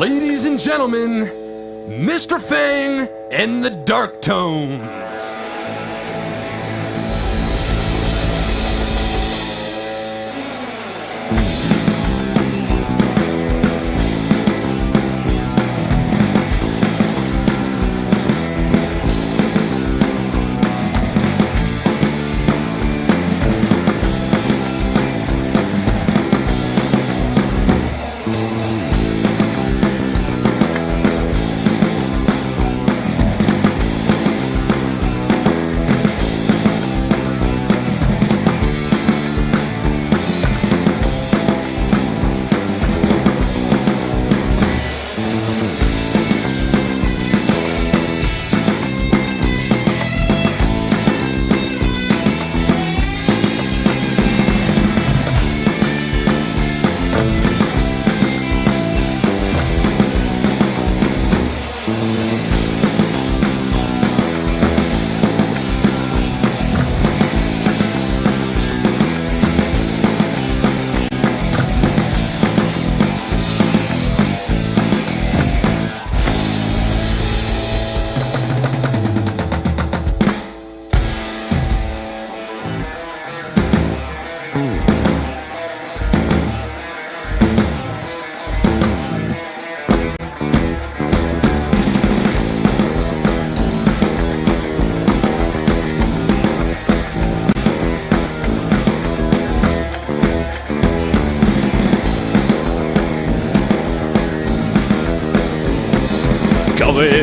Ladies and gentlemen, Mr. Fang and the Dark Tones.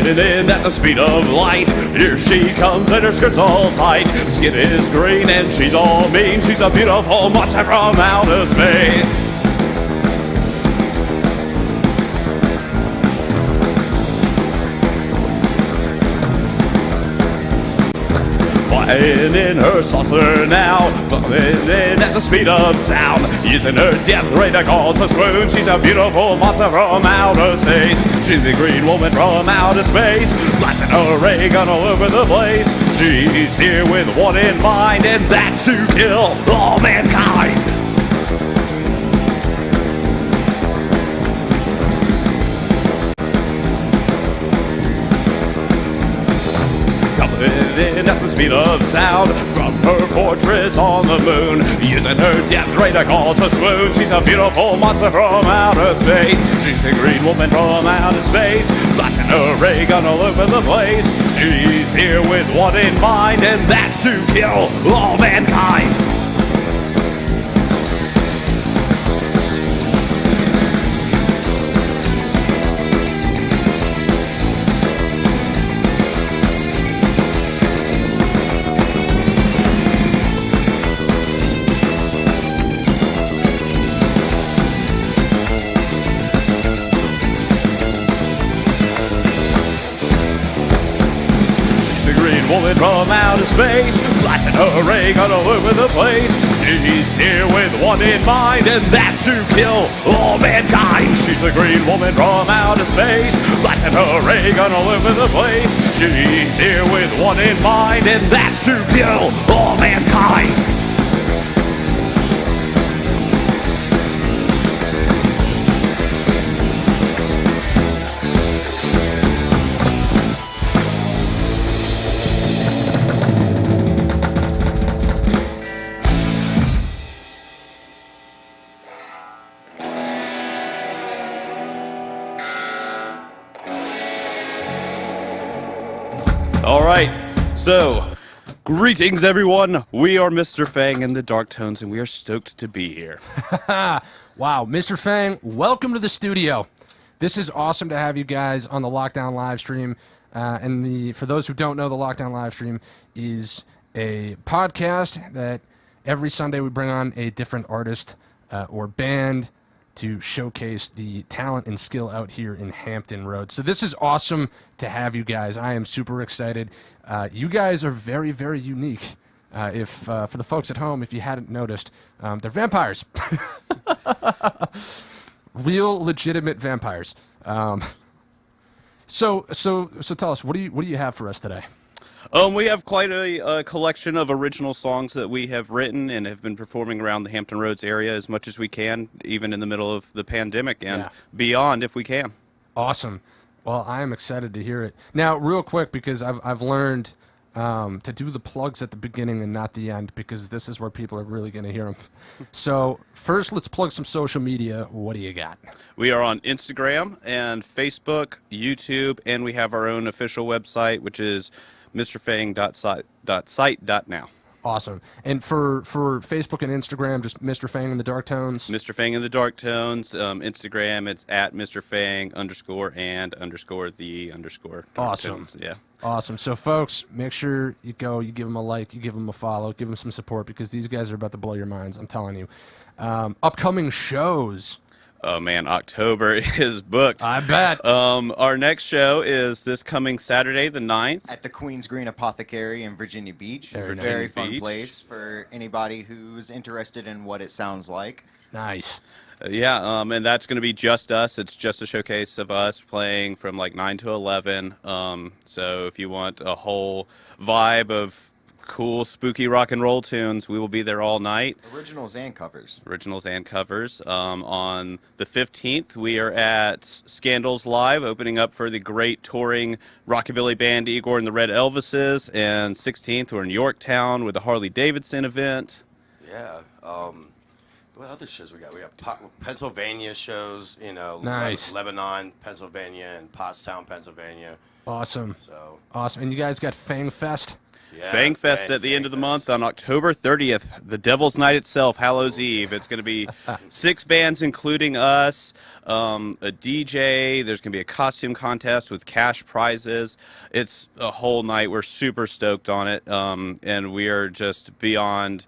In at the speed of light, here she comes and her skirt's all tight. Skin is green and she's all mean. She's a beautiful monster from outer space. Flying in her saucer now, flying in at the speed of sound. Using her death ray to cause a swoon. She's a beautiful monster from outer space. She's the green woman from outer space, blasting her ray gun all over the place. She's here with one in mind, and that's to kill all mankind. In at the speed of sound from her fortress on the moon, using her death ray to cause a swoon. She's a beautiful monster from outer space. She's the green woman from outer space, blasting her ray gun all over the place. She's here with one in mind, and that's to kill all mankind. Woman from outer space, blasting her ray gun all over the place. She's here with one in mind, and that's to kill all mankind. She's the green woman from outer space, blasting her ray gun all over the place. She's here with one in mind, and that's to kill all mankind. Alright, so, greetings everyone, we are Mr. Fang and the Dark Tones, and we are stoked to be here. Wow, Mr. Fang, welcome to the studio. This is awesome to have you guys on the Lockdown Livestream, and for those who don't know, the Lockdown Livestream is a podcast that every Sunday we bring on a different artist or band to showcase the talent and skill out here in Hampton Roads. So this is awesome to have you guys. I am super excited. You guys are very, very unique. For the folks at home, if you hadn't noticed, they're vampires. Real, legitimate vampires. So tell us, what do you have for us today? We have quite a collection of original songs that we have written and have been performing around the Hampton Roads area as much as we can, even in the middle of the pandemic and beyond if we can. Awesome. Well, I am excited to hear it. Now, real quick, because I've learned to do the plugs at the beginning and not the end, because this is where people are really going to hear them. So first, let's plug some social media. What do you got? We are on Instagram and Facebook, YouTube, and we have our own official website, which is mrfang.site.now. Awesome. And for Facebook and Instagram, just Mr. Fang in the Dark Tones? Mr. Fang in the Dark Tones. Instagram, it's at Mr. Fang _and_the_Dark Awesome. Tones. Yeah. Awesome. So, folks, make sure you go, you give them a like, you give them a follow, give them some support, because these guys are about to blow your minds, I'm telling you. Upcoming shows. Oh, man, October is booked. I bet. Our next show is this coming Saturday, the 9th. At the Queens Green Apothecary in Virginia Beach. Very nice. Very fun Beach. place for anybody who's interested in what it sounds like. Nice. Yeah, and that's going to be just us. It's just a showcase of us playing from like 9 to 11. So if you want a whole vibe of cool, spooky rock and roll tunes, we will be there all night. Originals and covers. Originals and covers. On the 15th, we are at Scandals Live, opening up for the great touring rockabilly band Igor and the Red Elvises. And 16th, we're in Yorktown with the Harley Davidson event. Yeah. What other shows we got? We have Pennsylvania shows, Nice. Lebanon, Pennsylvania, and Pottstown, Pennsylvania. Awesome. So Awesome. And you guys got Fang Fest? yeah, Fang Fest at the end of the month on October 30th, the Devil's Night itself, Hallows Eve. It's going to be 6 bands, including us, a DJ. There's going to be a costume contest with cash prizes. It's a whole night. We're super stoked on it, and we are just beyond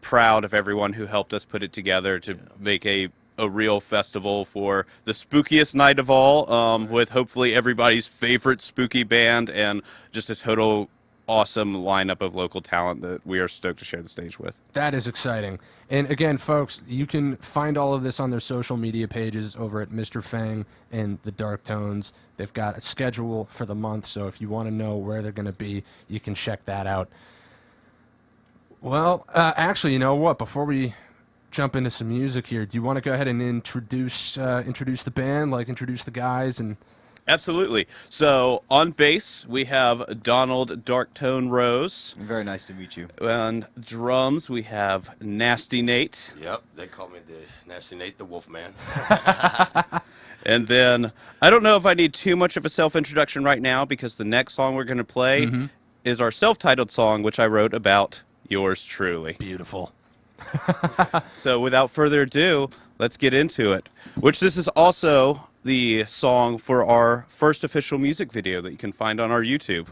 proud of everyone who helped us put it together to make a real festival for the spookiest night of all, with hopefully everybody's favorite spooky band and just a total awesome lineup of local talent that we are stoked to share the stage with. That is exciting. And again, folks, you can find all of this on their social media pages over at Mr. Fang and the Dark Tones. They've got a schedule for the month, so if you want to know where they're going to be, you can check that out. Well, actually, you know what? Before we jump into some music here, do you want to go ahead and introduce the band, like introduce the guys and... Absolutely. So on bass, we have Donald Darktone Rose. Very nice to meet you. On drums, we have Nasty Nate. Yep, they call me the Nasty Nate, the Wolfman. And then, I don't know if I need too much of a self-introduction right now, because the next song we're going to play is our self-titled song, which I wrote about yours truly. Beautiful. So without further ado, let's get into it. Which this is also the song for our first official music video that you can find on our YouTube.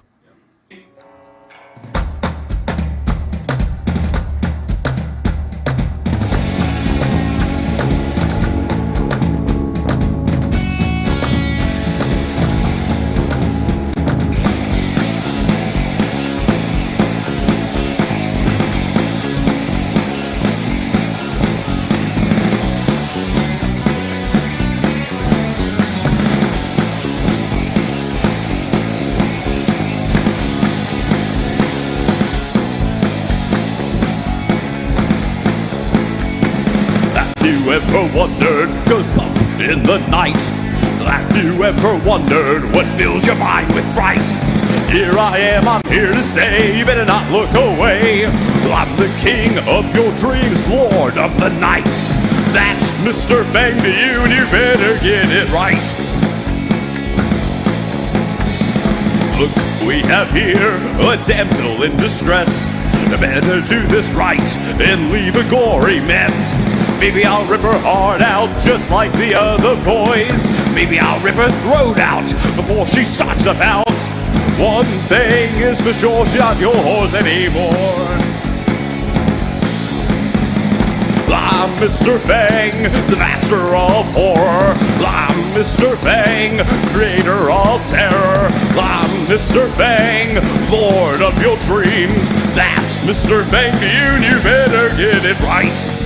Ever wondered goes bump in the night? Have you ever wondered what fills your mind with fright? Here I am, I'm here to say, you better not look away. I'm the king of your dreams, lord of the night. That's Mr. Fang to you, and you better get it right. Look, we have here a damsel in distress. Better do this right and leave a gory mess. Maybe I'll rip her heart out just like the other boys. Maybe I'll rip her throat out before she starts to pout. One thing is for sure, she's not yours anymore. I'm Mr. Fang, the master of horror. I'm Mr. Fang, creator of terror. I'm Mr. Fang, lord of your dreams. That's Mr. Fang to you, and you better get it right.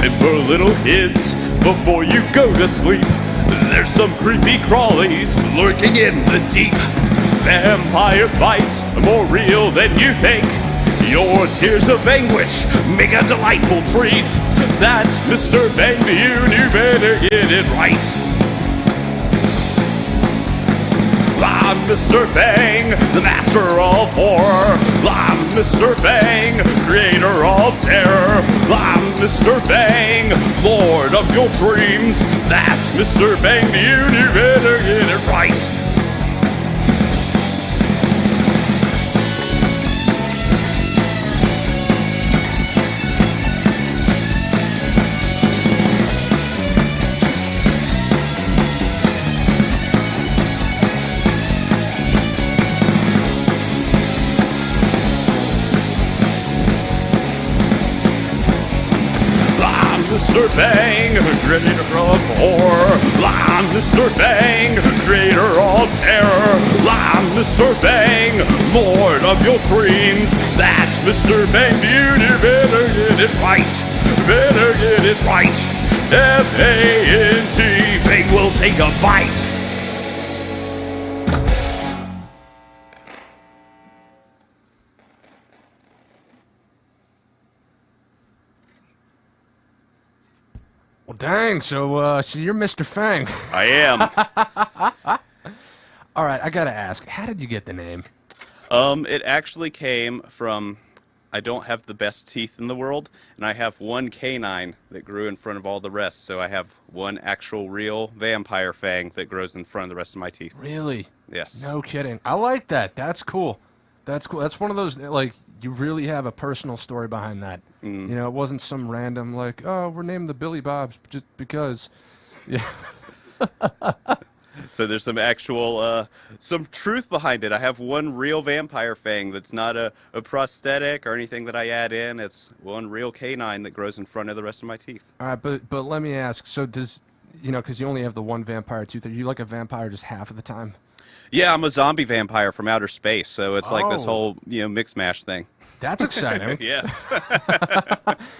And for little kids, before you go to sleep, there's some creepy crawlies lurking in the deep. Vampire bites more real than you think. Your tears of anguish make a delightful treat. That's Mr. Fang to you, and you better get it right. I'm Mr. Fang, the master of horror. I'm Mr. Fang, creator of terror. I'm Mr. Fang, lord of your dreams. That's Mr. Fang to you, and you better get it right. Mr. Fang, creator of horror. I'm Mr. Fang, creator of terror. I'm Mr. Fang, lord of your dreams. That's Mr. Fang, you better get it right. Better get it right. F-A-N-G, Fang will take a bite. Well, dang. So you're Mr. Fang. I am. All right, I gotta ask, how did you get the name? It actually came from, I don't have the best teeth in the world, and I have one canine that grew in front of all the rest, so I have one actual real vampire fang that grows in front of the rest of my teeth. Really? Yes. No kidding. I like that. That's cool. That's cool. That's one of those, like, you really have a personal story behind that. You know, it wasn't some random, like, oh, we're naming the Billy Bobs just because. Yeah. So there's some actual, some truth behind it. I have one real vampire fang that's not a prosthetic or anything that I add in. It's one real canine that grows in front of the rest of my teeth. All right, but let me ask, so does, you know, because you only have the one vampire tooth, are you like a vampire just half of the time? Yeah, I'm a zombie vampire from outer space, so it's like this Oh. whole, mix mash thing. That's exciting. Yes.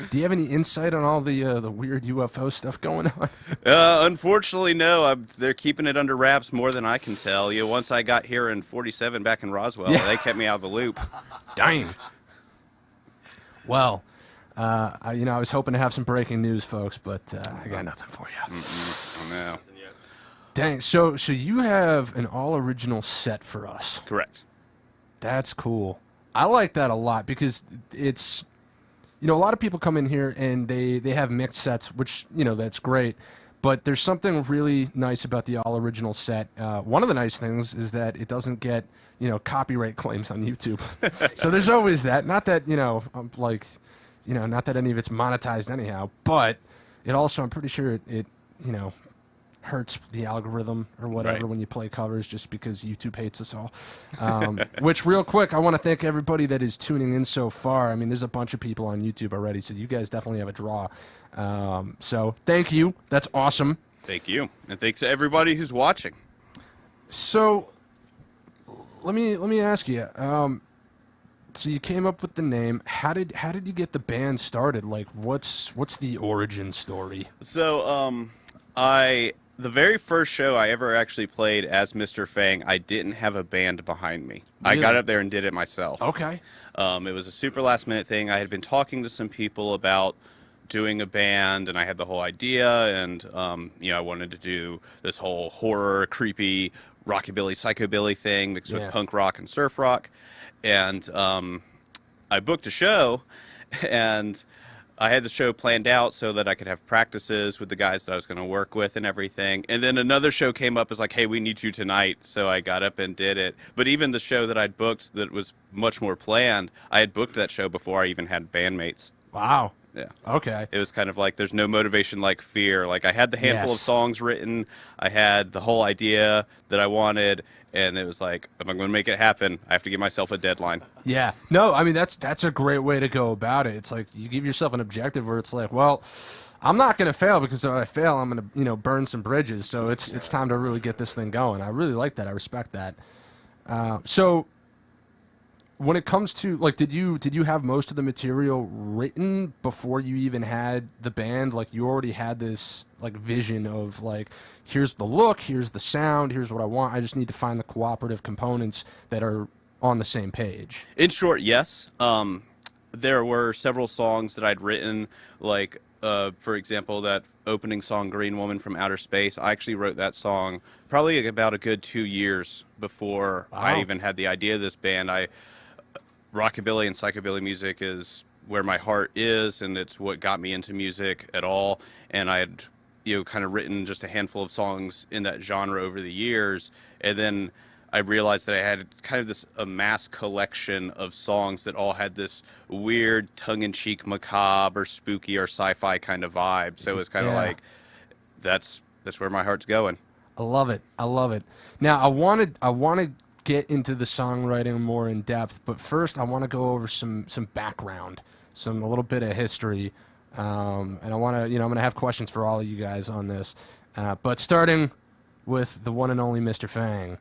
Do you have any insight on all the weird UFO stuff going on? Unfortunately, no. They're keeping it under wraps more than I can tell. Once I got here in '47 back in Roswell, Yeah. they kept me out of the loop. Dang. Well, I was hoping to have some breaking news, folks, but I got nothing for you. Oh, no. Dang. So you have an all-original set for us. Correct. That's cool. I like that a lot because it's, a lot of people come in here and they have mixed sets, which, that's great. But there's something really nice about the all-original set. One of the nice things is that it doesn't get, copyright claims on YouTube. So there's always that. Not that, not that any of it's monetized anyhow, but it also, I'm pretty sure it hurts the algorithm or whatever Right. when you play covers just because YouTube hates us all. Which, real quick, I want to thank everybody that is tuning in so far. I mean, there's a bunch of people on YouTube already, so you guys definitely have a draw. So thank you. That's awesome. Thank you. And thanks to everybody who's watching. So let me ask you. So you came up with the name. How did you get the band started? Like, what's the origin story? So, the very first show I ever actually played as Mr. Fang, I didn't have a band behind me. I got Really? up there and did it myself. Okay. It was a super last minute thing. I had been talking to some people about doing a band, and I had the whole idea, and I wanted to do this whole horror, creepy, rockabilly, psychobilly thing mixed Yeah. with punk rock and surf rock. And I booked a show, and I had the show planned out so that I could have practices with the guys that I was going to work with and everything. And then another show came up as like, hey, we need you tonight. So I got up and did it. But even the show that I'd booked that was much more planned, I had booked that show before I even had bandmates. Wow. Yeah. Okay. It was kind of like there's no motivation like fear. Like I had the handful of Yes. songs written. I had the whole idea that I wanted. And it was like, if I'm going to make it happen, I have to give myself a deadline. Yeah. No, I mean, that's a great way to go about it. It's like you give yourself an objective where it's like, well, I'm not going to fail because if I fail, I'm going to, burn some bridges. So it's time to really get this thing going. I really like that. I respect that. So when it comes to like, did you have most of the material written before you even had the band? Like, you already had this like vision of like, here's the look, here's the sound, here's what I want. I just need to find the cooperative components that are on the same page. In short, yes. There were several songs that I'd written, like, for example, that opening song, Green Woman from Outer Space. I actually wrote that song probably about a good 2 years before I even had the idea of this band. Rockabilly and psychobilly music is where my heart is, and it's what got me into music at all. And I had, kind of written just a handful of songs in that genre over the years. And then I realized that I had kind of this amassed collection of songs that all had this weird tongue-in-cheek macabre or spooky or sci-fi kind of vibe. So it was kind of like, that's where my heart's going. I love it. I love it. Now, I want to get into the songwriting more in depth, but first I want to go over some background, a little bit of history, and I want to, I'm going to have questions for all of you guys on this. But starting with the one and only Mr. Fang.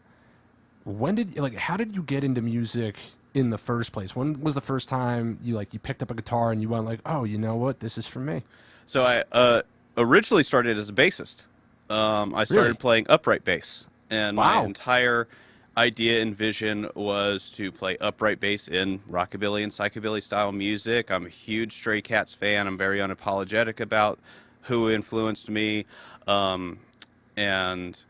How did you get into music in the first place? When was the first time you picked up a guitar and you went like, oh, you know what, this is for me? So I originally started as a bassist. I started playing upright bass, and my entire idea and vision was to play upright bass in rockabilly and psychobilly style music. I'm a huge Stray Cats fan. I'm very unapologetic about who influenced me, and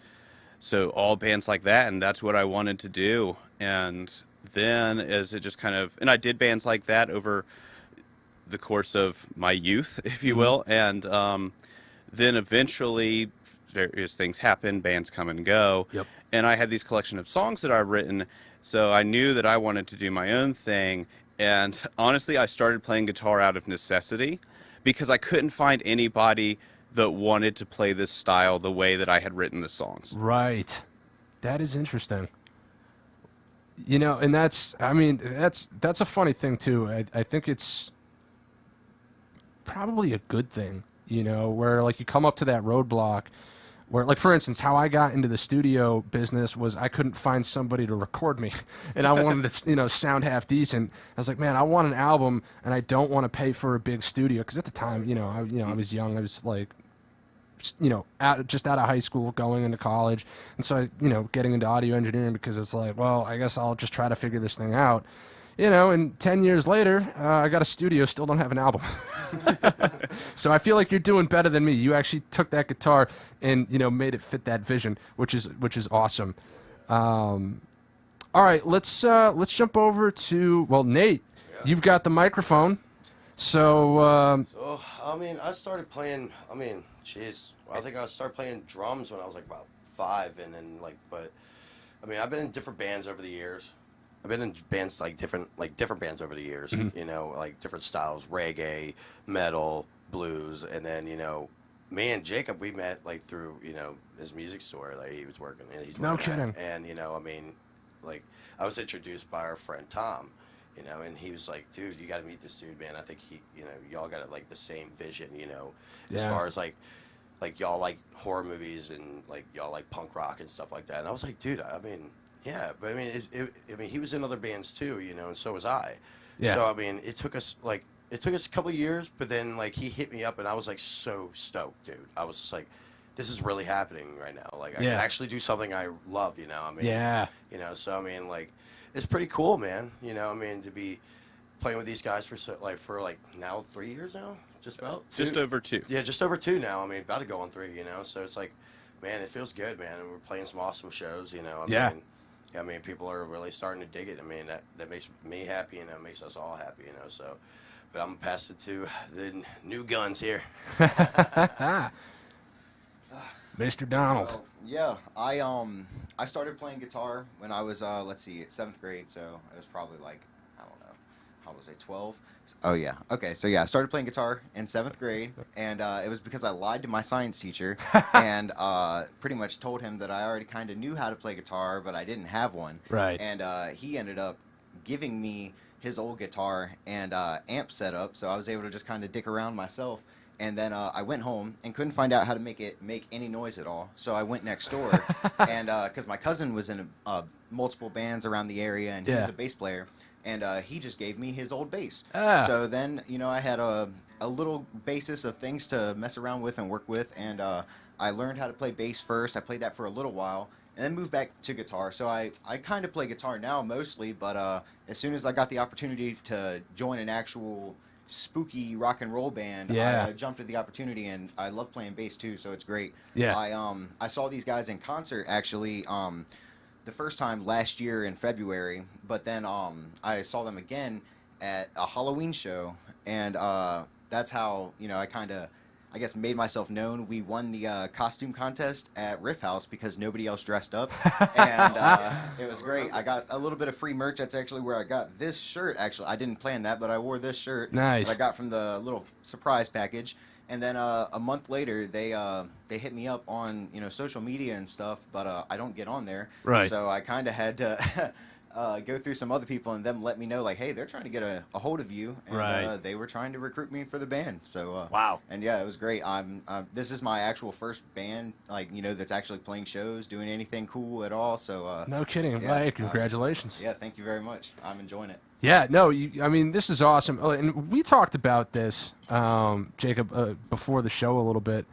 so all bands like that, and that's what I wanted to do. And then as it just kind of, and I did bands like that over the course of my youth, if you will, and then eventually various things happen, bands come and go, and I had these collection of songs that I've written, so I knew that I wanted to do my own thing. And honestly, I started playing guitar out of necessity because I couldn't find anybody that wanted to play this style the way that I had written the songs. Right. That is interesting. And that's a funny thing too. I think it's probably a good thing, where you come up to that roadblock where, for instance, how I got into the studio business was I couldn't find somebody to record me, and I wanted to, sound half decent. I was like, man, I want an album, and I don't want to pay for a big studio, because at the time, I was young. I was just out of high school, going into college, and so getting into audio engineering because it's like, well, I guess I'll just try to figure this thing out. And 10 years later, I got a studio, still don't have an album. So I feel like you're doing better than me. You actually took that guitar and, made it fit that vision, which is awesome. All right, let's jump over to, Nate, you've got the microphone. So, I started playing, I think I started playing drums when I was about 5, and then I've been in different bands over the years. I've been in bands different bands over the years, different styles, reggae, metal, blues, and then, me and Jacob, we met through, his music store, he was working, and he's no kidding. And, I was introduced by our friend Tom, and he was like, dude, you got to meet this dude, man. I think he, y'all got the same vision, as far as y'all like horror movies and y'all like punk rock and stuff like that. And I was like, dude, yeah, but he was in other bands too, and so was I. Yeah. So it took us a couple of years, but then he hit me up, and I was so stoked, dude. I was just like, this is really happening right now. I can actually do something I love, Yeah. So it's pretty cool, man. To be playing with these guys for now 3 years now, just about. Just over 2. Yeah, just over 2 now. About to go on 3. So it's man, it feels good, man. And we're playing some awesome shows. People are really starting to dig it. That makes me happy, and that makes us all happy. So, but I'm gonna pass it to the new guns here. Mr. Donald. I started playing guitar when I was 7th grade, so it was probably I don't know, how was I, 12? Oh yeah. Okay, so I started playing guitar in 7th grade, and it was because I lied to my science teacher and pretty much told him that I already kind of knew how to play guitar, but I didn't have one. Right. And he ended up giving me his old guitar and amp setup, so I was able to just kind of dick around myself. And then I went home and couldn't find out how to make any noise at all. So I went next door, and because my cousin was in multiple bands around the area, and he was a bass player, and he just gave me his old bass. Ah. So then, you know, I had a little basis of things to mess around with and work with, and I learned how to play bass first. I played that for a little while, and then moved back to guitar. So I kind of play guitar now mostly, but as soon as I got the opportunity to join an actual spooky rock and roll band, Yeah. I jumped at the opportunity, and I love playing bass too, so it's great. Yeah. I saw these guys in concert actually the first time last year in February, but then I saw them again at a Halloween show, and that's how, you know, I guess made myself known. We won the costume contest at Riff House because nobody else dressed up, and it was great. I got a little bit of free merch. That's actually where I got this shirt. Actually, I didn't plan that, but I wore this shirt. Nice. That I got from the little surprise package. And then a month later, they hit me up on, you know, social media and stuff, but I don't get on there. Right. So I kind of had to go through some other people and them let me know, like, hey, they're trying to get a hold of you, and Right. they were trying to recruit me for the band. So Wow. And yeah, it was great. This is my actual first band, like, you know, that's actually playing shows, doing anything cool at all. So No kidding. yeah, Hey, congratulations. yeah, thank you very much. I'm enjoying it. Yeah, no, I mean, this is awesome. Oh, and we talked about this, Jacob, before the show a little bit,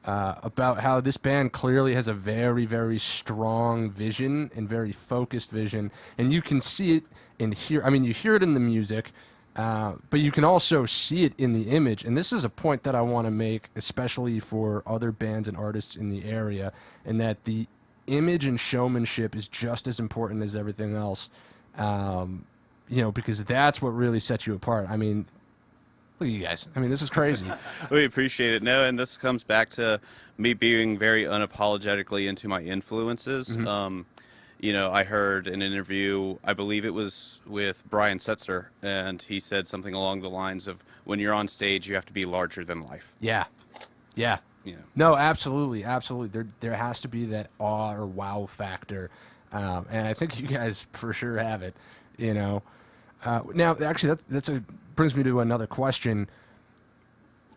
about how this band clearly has a very, very strong vision and very focused vision. And you can see it and hear, I mean, you hear it in the music, but you can also see it in the image. And this is a point that I want to make, especially for other bands and artists in the area, and that the image and showmanship is just as important as everything else. You know, because that's what really sets you apart. I mean, look at you guys. I mean, this is crazy. We appreciate it. No, and this comes back to me being very unapologetically into my influences. You know, I heard an interview, I believe it was with Brian Setzer, and he said something along the lines of, when you're on stage, you have to be larger than life. Yeah. Yeah. You know. No, absolutely. Absolutely. There has to be that awe or wow factor. And I think you guys for sure have it, you know. Now, actually, brings me to another question.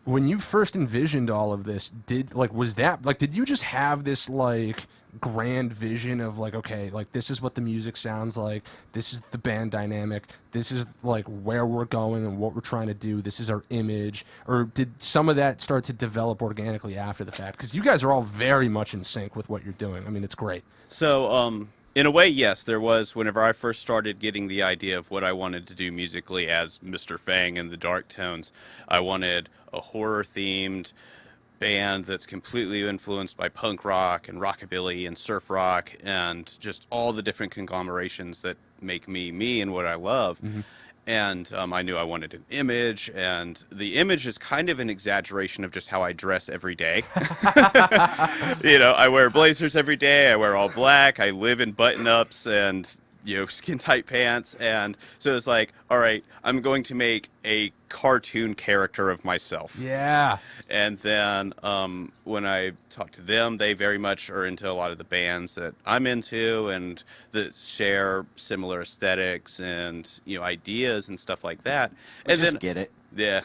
When you first envisioned all of this, did you just have this like grand vision of like, okay, like this is what the music sounds like, this is the band dynamic, this is like where we're going and what we're trying to do, this is our image, or did some of that start to develop organically after the fact? Because you guys are all very much in sync with what you're doing. I mean, it's great. So, in a way, yes, there was, whenever I first started getting the idea of what I wanted to do musically as Mr. Fang and the Dark Tones, I wanted a horror-themed band that's completely influenced by punk rock and rockabilly and surf rock and just all the different conglomerations that make me me and what I love. And I knew I wanted an image, and the image is kind of an exaggeration of just how I dress every day. You know, I wear blazers every day, I wear all black, I live in button-ups and, you know, skin-tight pants, and so it's like, all right, I'm going to make a cartoon character of myself. Yeah. And then when I talk to them, they very much are into a lot of the bands that I'm into and that share similar aesthetics and, you know, ideas and stuff like that. And Just then get it. yeah,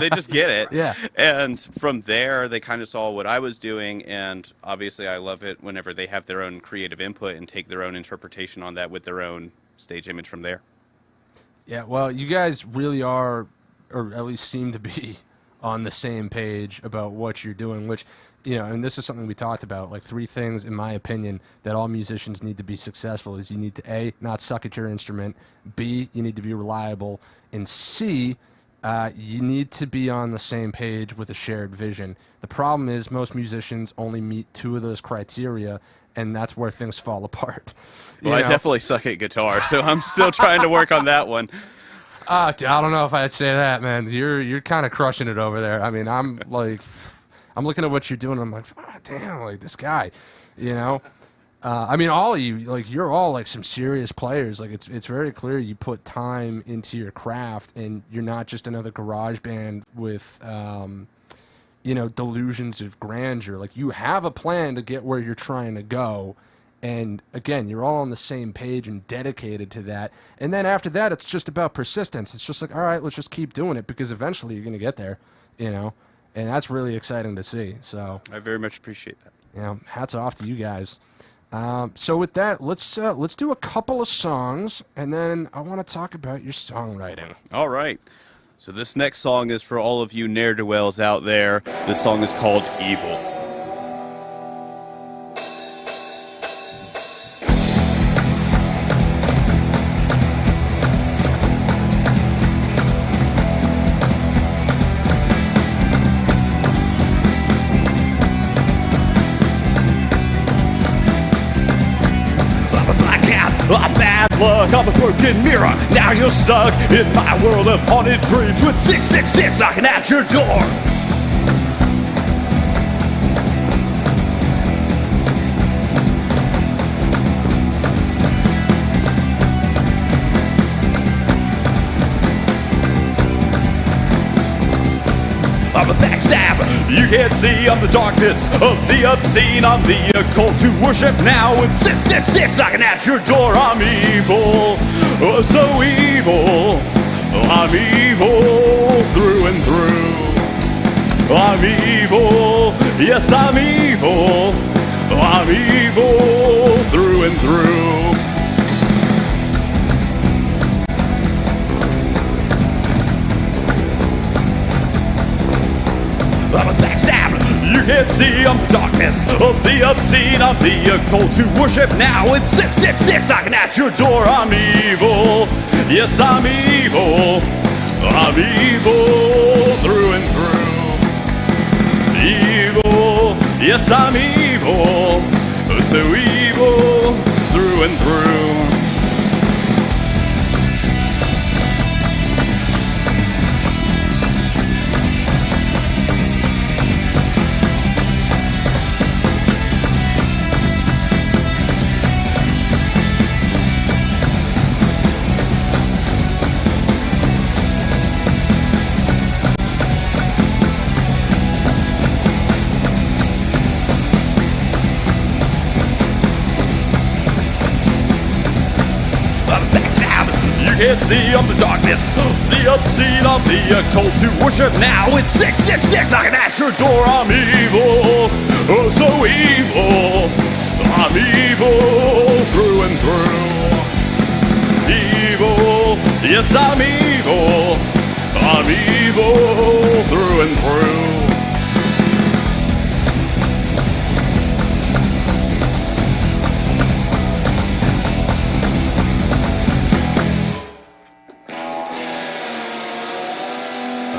they just get it. Yeah. And from there, they kind of saw what I was doing, and obviously I love it whenever they have their own creative input and take their own interpretation on that with their own stage image from there. Yeah, well, you guys really are, or at least seem to be, on the same page about what you're doing, which, you know, and this is something we talked about, like 3 things, in my opinion, that all musicians need to be successful is you need to, A, not suck at your instrument, B, you need to be reliable, and C, you need to be on the same page with a shared vision. The problem is most musicians only meet 2 of those criteria, and that's where things fall apart. Well, I definitely suck at guitar, so I'm still trying to work on that one. I don't know if I'd say that, man. You're kind of crushing it over there. I mean, I'm looking at what you're doing, and I'm like, damn, like this guy, you know. I mean, all of you, like, you're all like some serious players. Like, it's very clear you put time into your craft, and you're not just another garage band with, you know, delusions of grandeur. Like, you have a plan to get where you're trying to go. And again, you're all on the same page and dedicated to that. And then after that, it's just about persistence. It's just like, all right, let's just keep doing it because eventually you're going to get there, you know. And that's really exciting to see. So I very much appreciate that. you know, hats off to you guys. So with that, let's do a couple of songs, and then I want to talk about your songwriting. All right. So this next song is for all of you ne'er-do-wells out there. This song is called Evil. I'm bad luck, I'm a broken mirror. Now you're stuck in my world of haunted dreams with 666 knocking at your door. I'm a backstabber, you can't see. I'm the darkness of the obscene. I'm the occult to worship now with 666 knocking at your door. I'm evil, oh so evil. I'm evil through and through. I'm evil, yes I'm evil. I'm evil through and through. I'm a backstabber, you can't see. I'm the darkness of the obscene. I'm the occult to worship now. It's 666 knocking at your door. I'm evil, yes I'm evil. I'm evil through and through. Evil, yes I'm evil. So evil through and through. Can't see, I'm the darkness, the obscene, I'm the occult to worship now. It's 666 knocking at your door. I'm evil, oh so evil. I'm evil through and through. Evil, yes I'm evil. I'm evil through and through.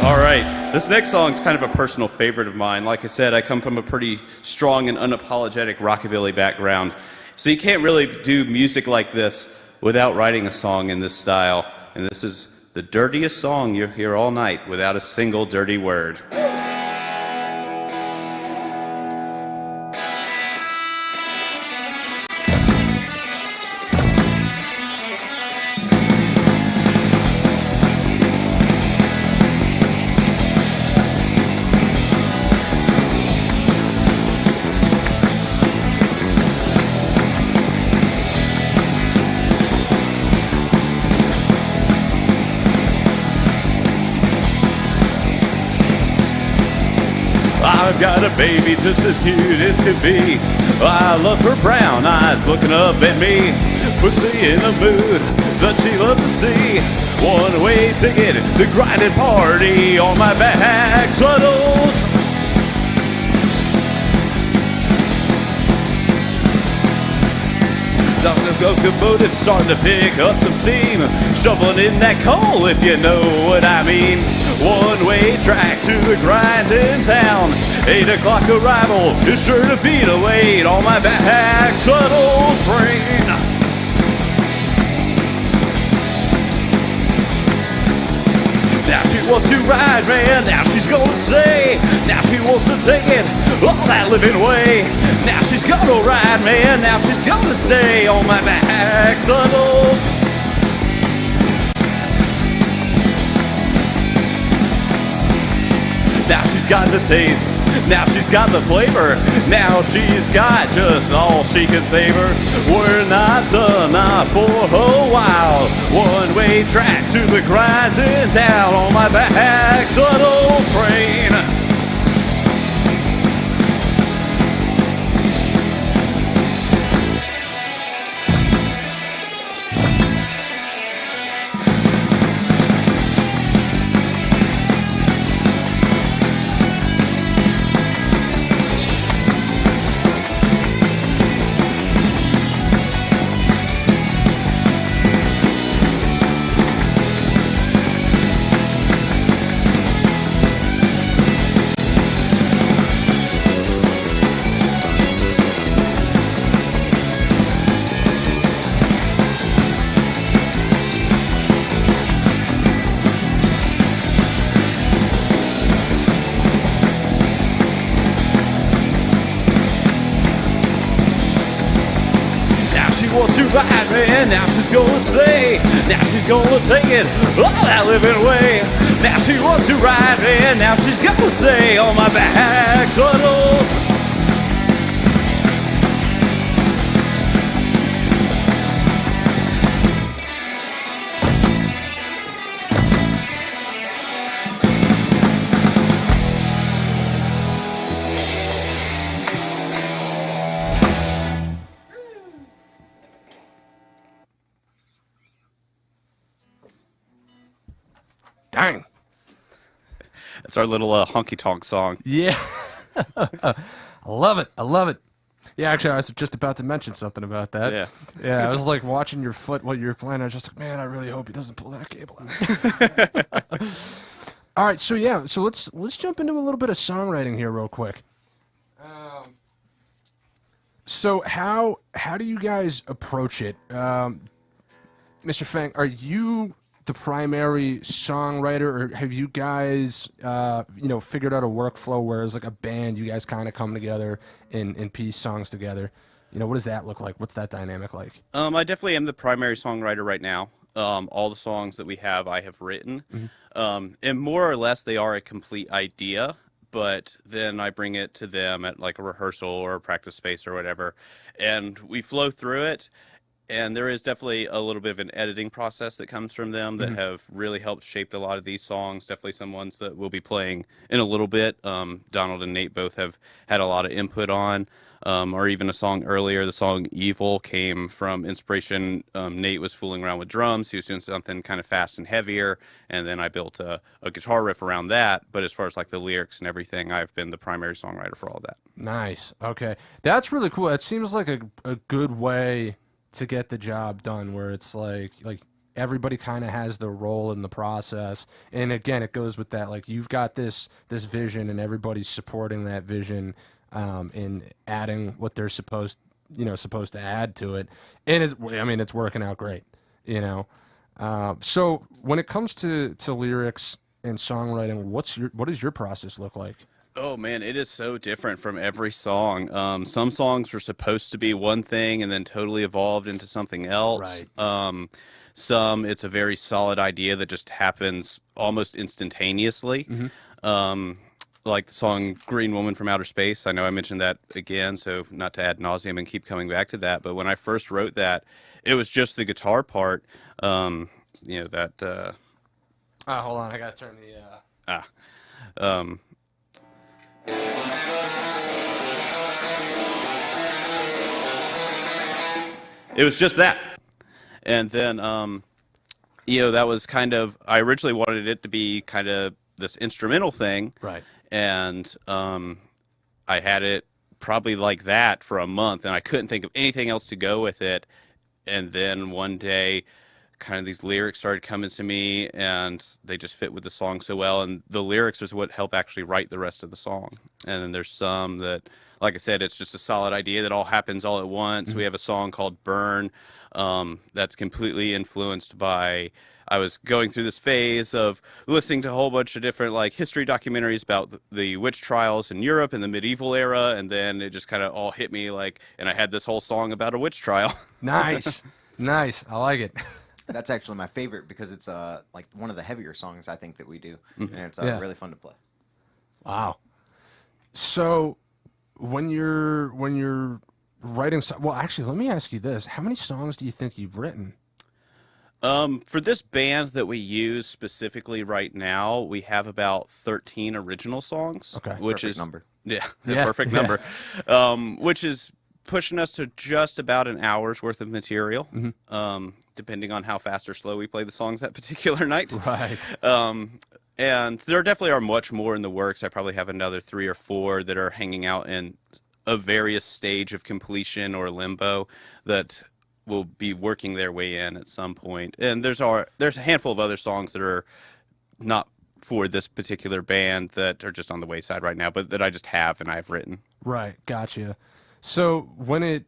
All right, this next song is kind of a personal favorite of mine. Like I said, I come from a pretty strong and unapologetic rockabilly background. So you can't really do music like this without writing a song in this style. And this is the dirtiest song you'll hear all night without a single dirty word. I've got a baby just as cute as could be. I love her brown eyes looking up at me. Puts me in a mood that she loves to see. One-way ticket, the grinded party on my back. Tunnel. Locomotive starting to pick up some steam, shoveling in that coal if you know what I mean. One-way track to the grinding town. 8 o'clock arrival is sure to be delayed on my back tunnel train. Now she wants to ride, man, now she's gonna stay. Now she wants to take it all that living way. Now she's gonna ride, man, now she's gonna stay on my back tunnels. Now she's got the taste, now she's got the flavor, now she's got just all she can savor. We're not done, not for a while. One-way track to the grinding town on my back tunnel train. ride me, and now she's gonna say, now she's gonna take it all that living way. Now she wants to ride me, and now she's gonna say, on my back tunnels. Dang. That's our little honky tonk song. Yeah. I love it. I love it. Yeah, actually, I was just about to mention something about that. Yeah. Yeah, I was like watching your foot while you were playing. I was just like, man, I really hope he doesn't pull that cable out. All right, so yeah, so let's jump into a little bit of songwriting here real quick. So how do you guys approach it? Mr. Fang, are you the primary songwriter, or have you guys, figured out a workflow where as like a band, you guys kind of come together and piece songs together? What does that look like? What's that dynamic like? I definitely am the primary songwriter right now. All the songs that we have, I have written. Mm-hmm. And more or less, they are a complete idea, but then I bring it to them at like a rehearsal or a practice space or whatever, and we flow through it. And there is definitely a little bit of an editing process that comes from them that have really helped shape a lot of these songs. Definitely some ones that we'll be playing in a little bit. Donald and Nate both have had a lot of input on, or even a song earlier. The song Evil came from inspiration. Nate was fooling around with drums. He was doing something kind of fast and heavier. And then I built a guitar riff around that. But as far as like the lyrics and everything, I've been the primary songwriter for all that. Nice. Okay. That's really cool. It seems like a good way to get the job done, where it's like everybody kind of has their role in the process. And again, it goes with that, like, you've got this vision and everybody's supporting that vision, and adding what they're supposed to add to it. And it's working out great, so when it comes to lyrics and songwriting, what does your process look like? Oh man, it is so different from every song. Some songs were supposed to be one thing and then totally evolved into something else. Right. Some, it's a very solid idea that just happens almost instantaneously. Mm-hmm. Like the song Green Woman from Outer Space. I know I mentioned that again, so not to ad nauseum and keep coming back to that. But when I first wrote that, it was just the guitar part. Hold on, I gotta turn the... It was just that. And then, that was kind of, I originally wanted it to be kind of this instrumental thing. Right. And I had it probably like that for a month, and I couldn't think of anything else to go with it. And then one day, kind of these lyrics started coming to me, and they just fit with the song so well. And the lyrics is what help actually write the rest of the song. And then there's some that, like I said, it's just a solid idea that all happens all at once. Mm-hmm. We have a song called Burn that's completely influenced by, I was going through this phase of listening to a whole bunch of different like history documentaries about the witch trials in Europe in the medieval era, and then it just kind of all hit me and I had this whole song about a witch trial. Nice. Nice. I like it. That's actually my favorite because it's like one of the heavier songs I think that we do, mm-hmm. and it's really fun to play. Wow. So when you're writing, well, actually, let me ask you this: how many songs do you think you've written? For this band that we use specifically right now, we have about 13 original songs. Okay, which perfect is number. Yeah, yeah. Perfect number. Which is pushing us to just about an hour's worth of material, mm-hmm. Depending on how fast or slow we play the songs that particular night. Right. And there definitely are much more in the works. I probably have another 3 or 4 that are hanging out in a various stage of completion or limbo that will be working their way in at some point. And there's a handful of other songs that are not for this particular band that are just on the wayside right now, but that I just have and I've written. Right. Gotcha. So when it,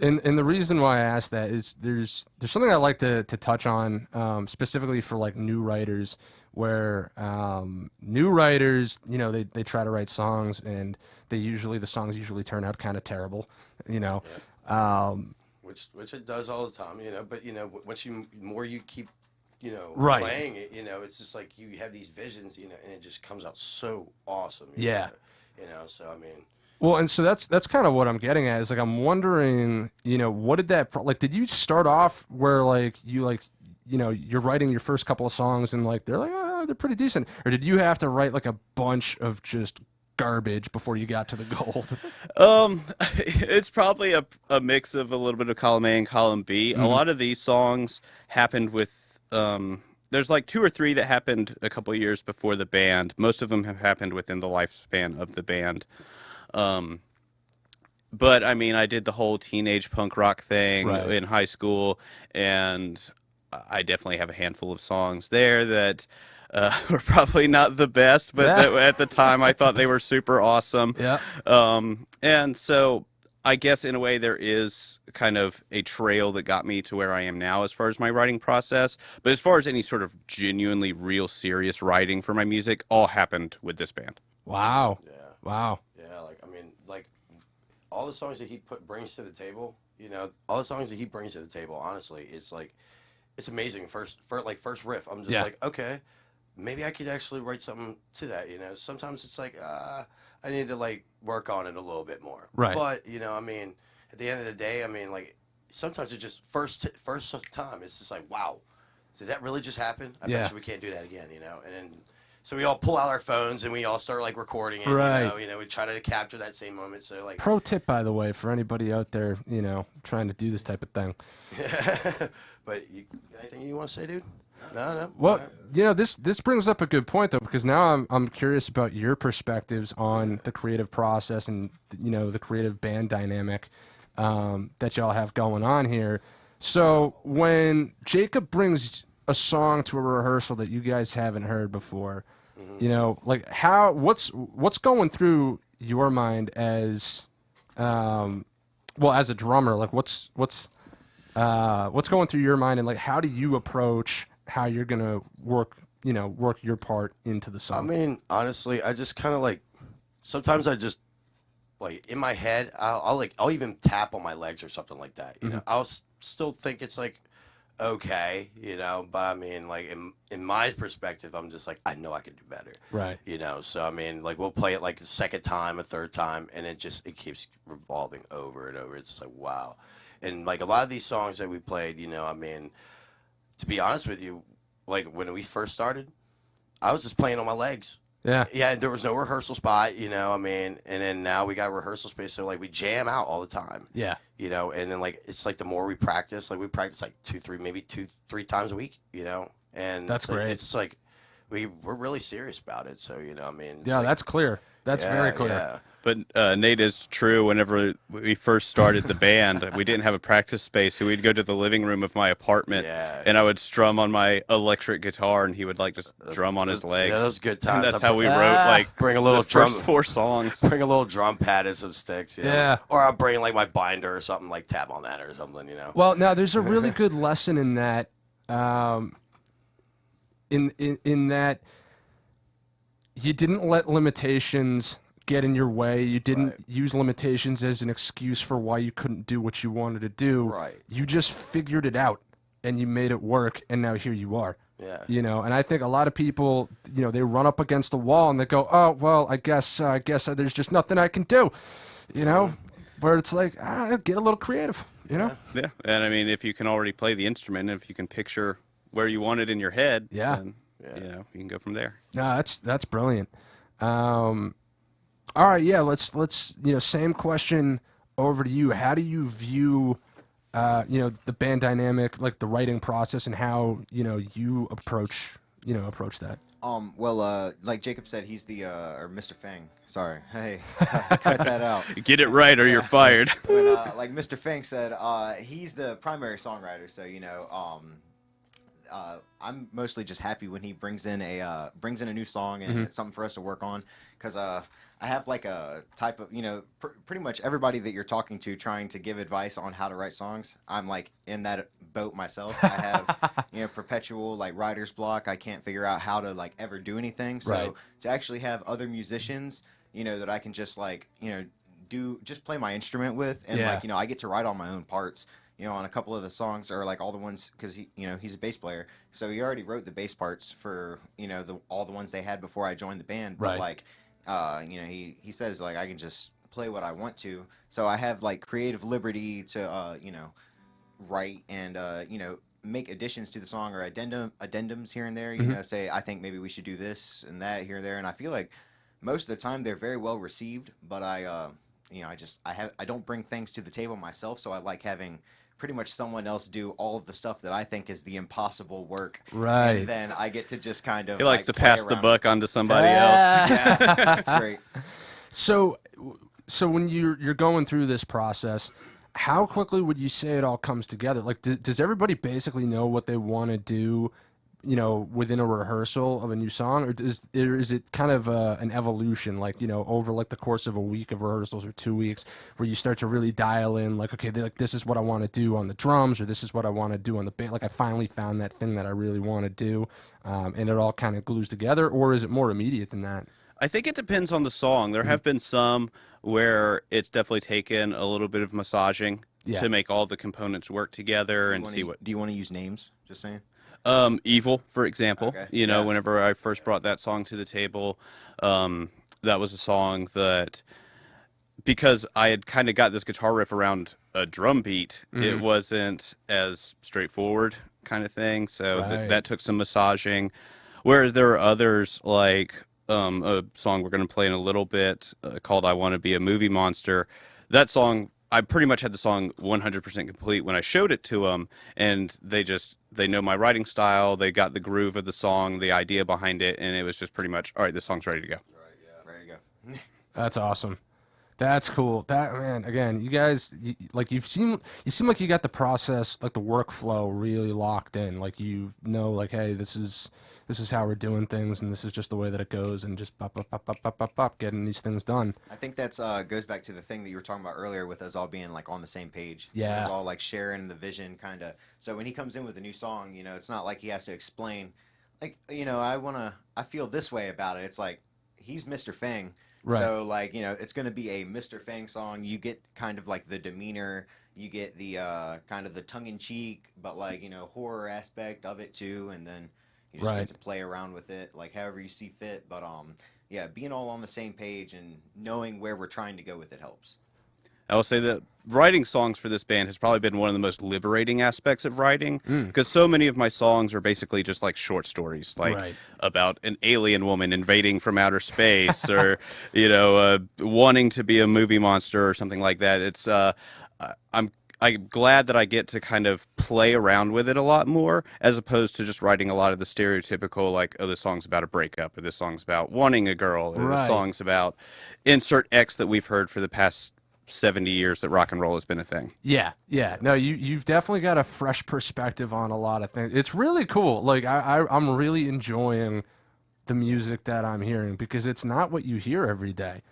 and the reason why I asked that is there's something I like to touch on, specifically for like new writers, where new writers, they try to write songs and the songs usually turn out kind of terrible, We which it does all the time, you know. But you know, once more you keep, you know, Right. playing it, you know, it's just like you have these visions, you know, and it just comes out so awesome. Yeah. You know, so I mean. Well, and so that's kind of what I'm getting at is like I'm wondering, you know, what did that like? Did you start off where like you know, you're writing your first couple of songs and like they're like, oh, they're pretty decent, or did you have to write like a bunch of just garbage before you got to the gold? It's probably a mix of a little bit of column A and column B. A lot of these songs happened with there's like 2 or 3 that happened a couple of years before the band. Most of them have happened within the lifespan of the band. But I mean, I did the whole teenage punk rock thing Right. in high school, and I definitely have a handful of songs there that were probably not the best, but that at the time I thought they were super awesome. Yeah. And so I guess in a way there is kind of a trail that got me to where I am now as far as my writing process. But as far as any sort of genuinely real serious writing for my music, all happened with this band. Wow. Yeah. Wow. Yeah, like I mean, like all the songs that he brings to the table, you know, all the songs that he brings to the table. Honestly, it's like it's amazing. First riff, I'm just like, okay, maybe I could actually write something to that. You know, sometimes it's like I need to like work on it a little bit more. Right. But you know, I mean, at the end of the day, I mean, like sometimes it just first time, it's just like, wow, did that really just happen? I bet you we can't do that again. You know, and then. So we all pull out our phones and we all start like recording it. Right. You know, we try to capture that same moment. So like, Pro tip, by the way, for anybody out there, you know, trying to do this type of thing. but anything you want to say, dude? No. Well, you know, this brings up a good point though, because now I'm curious about your perspectives on the creative process and you know the creative band dynamic that y'all have going on here. So when Jacob brings a song to a rehearsal that you guys haven't heard before, you know, like what's going through your mind as well as a drummer, like what's going through your mind, and like how do you approach how you're gonna work your part into the song? I mean, honestly, I just kind of like sometimes I just like in my head I'll even tap on my legs or something like that. You know, I'll still think it's like okay, you know, but I mean, like in my perspective, I'm just like I know I could do better, Right. You know, so I mean, like we'll play it like a second time, a third time, and it keeps revolving over and over. It's just like wow, and like a lot of these songs that we played, you know, I mean, to be honest with you, like when we first started, I was just playing on my legs. Yeah, there was no rehearsal spot, you know, I mean, and then now we got a rehearsal space, so, like, we jam out all the time. Yeah. You know, and then, like, it's like the more we practice, like, we practice, like, 3 times a week, you know, and that's like, great. it's like, we're really serious about it, so, you know, I mean. Yeah, like, that's clear. That's very clear. Yeah. But Nate is true. Whenever we first started the band, we didn't have a practice space, so we'd go to the living room of my apartment, and I would strum on my electric guitar, and he would like just drum on his legs. Yeah, those good times. And that's how we wrote like bring a little the first drum, 4 songs. Bring a little drum pad and some sticks. You know? Yeah. Or I'll bring like my binder or something, like tap on that or something. You know. Well, now there's a really good lesson in that. In that you didn't let limitations get in your way. You didn't use limitations as an excuse for why you couldn't do what you wanted to do. Right. You just figured it out and you made it work, and now here you are. Yeah. You know, and I think a lot of people, you know, they run up against the wall and they go, "Oh, well, I guess there's just nothing I can do." You know, where it's like, get a little creative. You know. Yeah, and I mean, if you can already play the instrument, if you can picture where you want it in your head, then, you know, you can go from there. No, that's brilliant. All right, yeah, let's you know, same question over to you. How do you view you know, the band dynamic, like the writing process, and how, you know, you approach that? Well, like Jacob said, he's the or Mr. Fang. Sorry, hey, cut that out. Get it right, or you're fired. When, like Mr. Fang said, he's the primary songwriter, so you know, I'm mostly just happy when he brings in a new song and it's something for us to work on, because I have like a type of, you know, pretty much everybody that you're talking to trying to give advice on how to write songs. I'm like in that boat myself. I have, you know, perpetual like writer's block. I can't figure out how to like ever do anything. So to actually have other musicians, you know, that I can just like, you know, just play my instrument with, and like, you know, I get to write all my own parts. on a couple of the songs, or like all the ones, because he's a bass player, so he already wrote the bass parts for all the ones they had before I joined the band. But Right. like, he says like I can just play what I want to, so I have like creative liberty to write and make additions to the song or addendums here and there. Say I think maybe we should do this and that here and there, and I feel like most of the time they're very well received. But I don't bring things to the table myself, so I like having pretty much someone else do all of the stuff that I think is the impossible work. Right. And then I get to just kind of. He likes to play pass the around buck with on to somebody it. else. Yeah, it's great. So when you're going through this process, how quickly would you say it all comes together? Like, does everybody basically know what they want to do, within a rehearsal of a new song, or is it kind of an evolution, like, over like the course of a week of rehearsals or 2 weeks, where you start to really dial in, like, okay, this is what I want to do on the drums, or this is what I want to do on the bass. Like, I finally found that thing that I really want to do, and it all kind of glues together, or is it more immediate than that? I think it depends on the song. There have been some where it's definitely taken a little bit of massaging Yeah. to make all the components work together and see what. Do you want to use names? Just saying. Evil, for example. Okay. You know, Yeah. whenever I first brought that song to the table, that was a song that, because I had kind of got this guitar riff around a drum beat, it wasn't as straightforward kind of thing. So Right. that took some massaging. Whereas there are others, like a song we're going to play in a little bit called I Want to Be a Movie Monster. That song, I pretty much had the song 100% complete when I showed it to them, and they know my writing style, they got the groove of the song, the idea behind it, and it was just pretty much, all right, this song's ready to go. Ready to go. That's awesome. That's cool. That, man, again, you guys, you seem like you got the process, like the workflow really locked in. Like, like, hey, this is how we're doing things, and this is just the way that it goes, and just getting these things done. I think that's goes back to the thing that you were talking about earlier with us all being like on the same page. Yeah. Us all like sharing the vision, kind of. So when he comes in with a new song, it's not like he has to explain, like, I feel this way about it. It's like he's Mr. Fang. Right. So like, it's going to be a Mr. Fang song. You get kind of like the demeanor, you get the kind of the tongue in cheek, but like, horror aspect of it too, and then you just Right. get to play around with it like however you see fit. But yeah, being all on the same page and knowing where we're trying to go with it helps. I will say that writing songs for this band has probably been one of the most liberating aspects of writing, because so many of my songs are basically just like short stories, like Right. about an alien woman invading from outer space, or wanting to be a movie monster or something like that. It's I'm glad that I get to kind of play around with it a lot more, as opposed to just writing a lot of the stereotypical, like, oh, this song's about a breakup, or this song's about wanting a girl, or Right. this song's about insert X that we've heard for the past 70 years that rock and roll has been a thing. Yeah. No, you've definitely got a fresh perspective on a lot of things. It's really cool. Like, I'm really enjoying the music that I'm hearing, because it's not what you hear every day.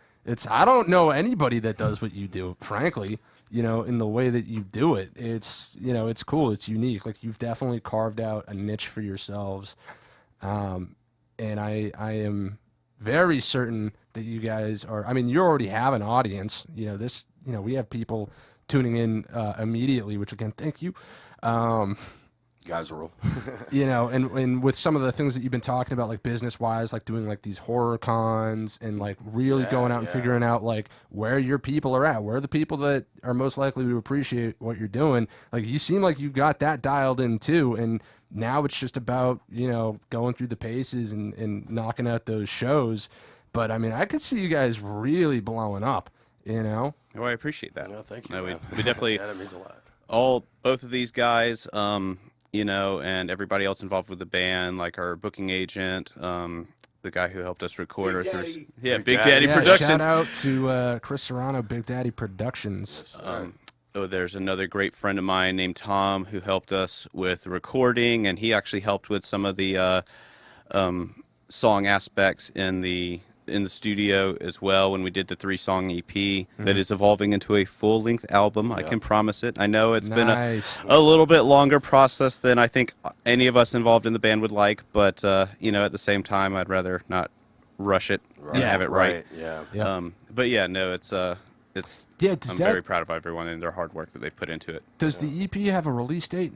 I don't know anybody that does what you do, frankly, in the way that you do it. It's cool. It's unique. Like, you've definitely carved out a niche for yourselves. And I am very certain that you guys are, I mean, you already have an audience, we have people tuning in immediately, which, again, thank you. You guys rule. And with some of the things that you've been talking about, like business-wise, like doing like these horror cons, and like really going out and figuring out like where your people are at, where are the people that are most likely to appreciate what you're doing. Like, you seem like you've got that dialed in too, and now it's just about, going through the paces and knocking out those shows. But I mean, I could see you guys really blowing up, Oh, I appreciate that. No, thank you. No, man. we definitely, Yeah, that means a lot. both of these guys, and everybody else involved with the band, like our booking agent, the guy who helped us record Big our Daddy. Big Big Daddy Yeah, Productions. shout out to Chris Serrano, Big Daddy Productions. There's another great friend of mine named Tom who helped us with recording, and he actually helped with some of the song aspects in the studio as well when we did the 3-song EP that is evolving into a full-length album. I can promise it. I know it's been Nice. a little bit longer process than I think any of us involved in the band would like, but at the same time, I'd rather not rush it and have it right. Yeah. Yeah. But yeah, no, it's Yeah, I'm very proud of everyone and their hard work that they've put into it. Does the EP have a release date?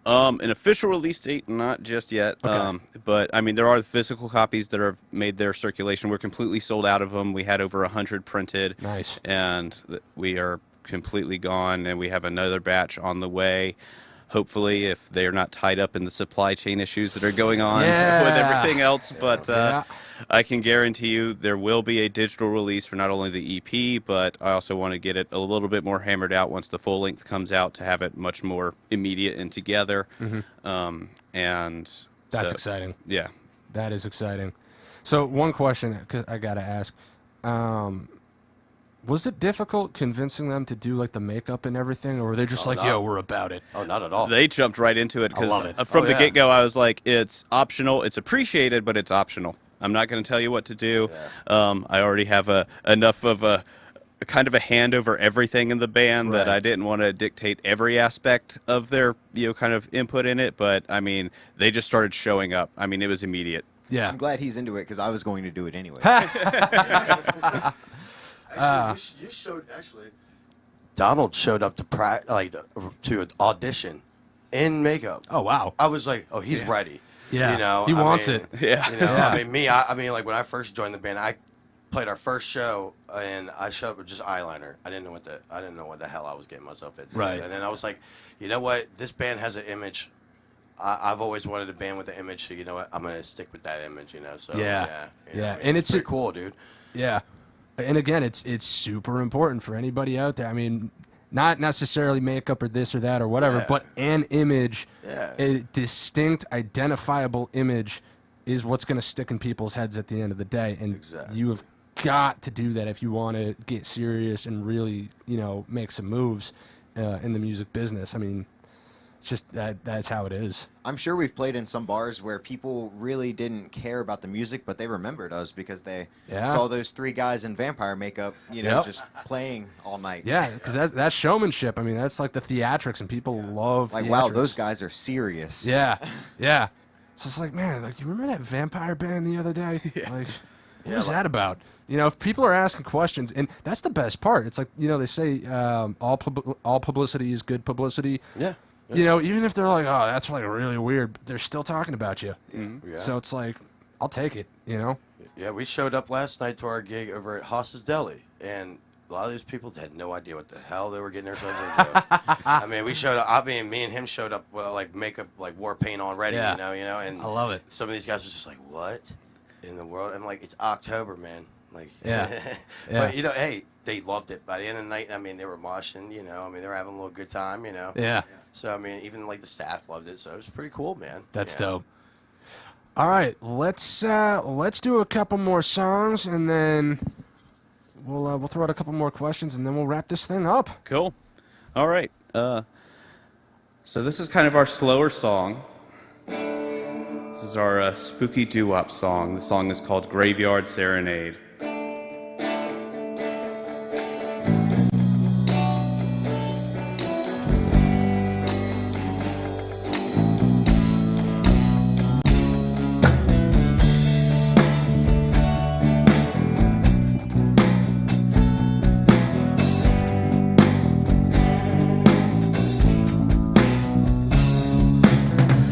An official release date, not just yet. Okay. But I mean, there are physical copies that have made their circulation. We're completely sold out of them. We had over 100 printed. Nice. And we are completely gone, and we have another batch on the way. Hopefully, if they're not tied up in the supply chain issues that are going on with everything else. But I can guarantee you there will be a digital release for not only the EP, but I also want to get it a little bit more hammered out once the full length comes out to have it much more immediate and together. And That's exciting. Yeah. That is exciting. So one question I got to ask. Was it difficult convincing them to do like the makeup and everything, or were they just yo, we're about it? Oh, not at all. They jumped right into it I love because it. from the get-go I was like, it's optional, it's appreciated, but it's optional. I'm not going to tell you what to do. I already have enough of a kind of a hand over everything in the band that I didn't want to dictate every aspect of their kind of input in it. But I mean, they just started showing up. I mean, it was immediate. Yeah. I'm glad he's into it because I was going to do it anyway. Actually, you showed Donald showed up to an audition in makeup. Oh wow. I was like, oh, he's ready. Yeah. You know, he wants it. Yeah. You know, I mean, like when I first joined the band, I played our first show and I showed up with just eyeliner. I didn't know what the hell I was getting myself into. Right. And then I was like, you know what? This band has an image. I've always wanted a band with an image, so you know what? I'm gonna stick with that image. You know. So Yeah. you know, I mean, And it's pretty cool, dude. Yeah. And again, it's super important for anybody out there. I mean, not necessarily makeup or this or that or whatever, but an image, a distinct, identifiable image is what's going to stick in people's heads at the end of the day. And you have got to do that if you want to get serious and really, make some moves in the music business. I mean, it's just that's how it is. I'm sure we've played in some bars where people really didn't care about the music, but they remembered us because they saw those three guys in vampire makeup, just playing all night. Yeah, because that's showmanship. I mean, that's like the theatrics, and people love like, theatrics. wow, those guys are serious. Yeah, yeah. So it's like, man, like, you remember that vampire band the other day? Like, what was that about? If people are asking questions, and that's the best part. It's like, they say all publicity is good publicity. Yeah. Even if they're like, oh, that's like really weird, they're still talking about you. Mm-hmm. Yeah. So it's like, I'll take it, Yeah, we showed up last night to our gig over at Haas's Deli, and a lot of these people had no idea what the hell they were getting themselves into. I mean, we showed up. Me and him showed up like makeup, like war paint on ready, and I love it. some of these guys were just like, what in the world? I'm like, it's October, man. Like, But hey, they loved it. By the end of the night, I mean, they were moshing. They were having a little good time. Yeah. So I mean, even like the staff loved it. So it was pretty cool, man. That's dope. All right, let's do a couple more songs, and then we'll throw out a couple more questions, and then we'll wrap this thing up. Cool. All right. So this is kind of our slower song. This is our spooky doo-wop song. The song is called Graveyard Serenade.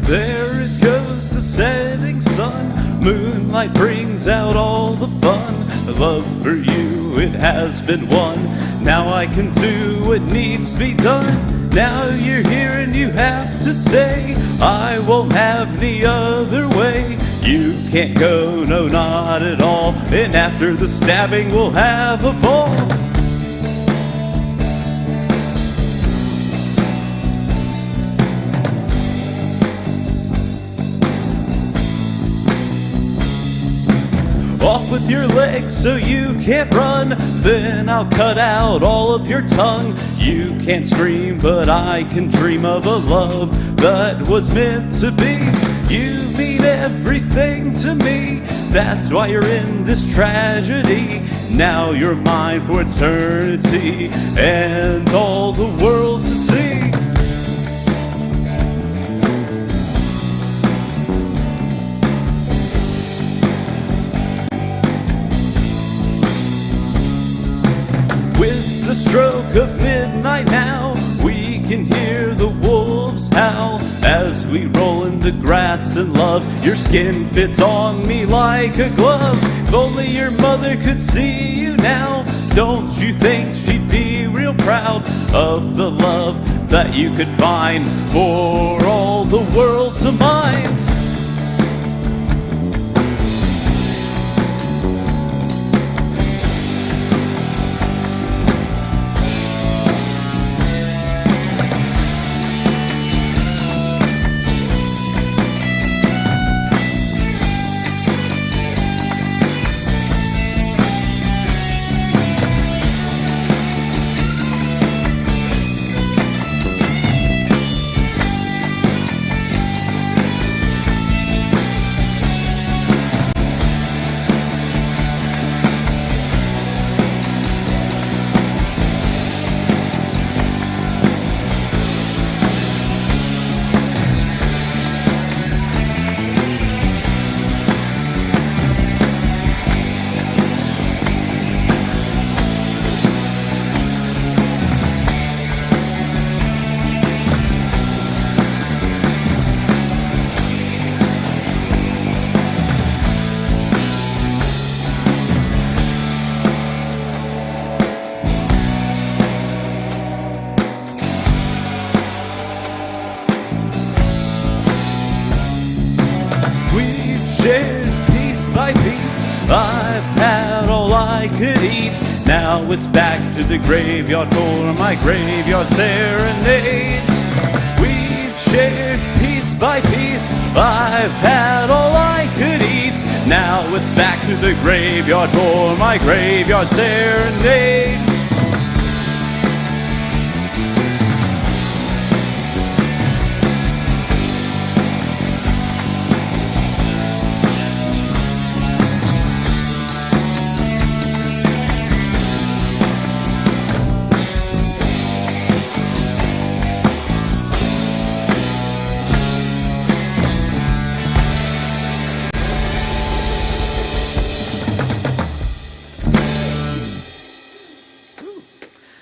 There it goes, the setting sun. Moonlight brings out all the fun. Love for you, it has been won. Now I can do what needs to be done. Now you're here and you have to stay. I won't have any other way. You can't go, no, not at all. And after the stabbing, we'll have a ball. Off with your legs so you can't run. Then I'll cut out all of your tongue. You can't scream, but I can dream of a love that was meant to be. You mean everything to me. That's why you're in this tragedy. Now you're mine for eternity and all the world to see. With stroke of midnight now, we can hear the wolves howl as we roll in the grass and love. Your skin fits on me like a glove. If only your mother could see you now, don't you think she'd be real proud of the love that you could find for all the world to mind? Piece by piece, I've had all I could eat. Now it's back to the graveyard for my graveyard serenade. We've shared piece by piece, I've had all I could eat. Now it's back to the graveyard for my graveyard serenade.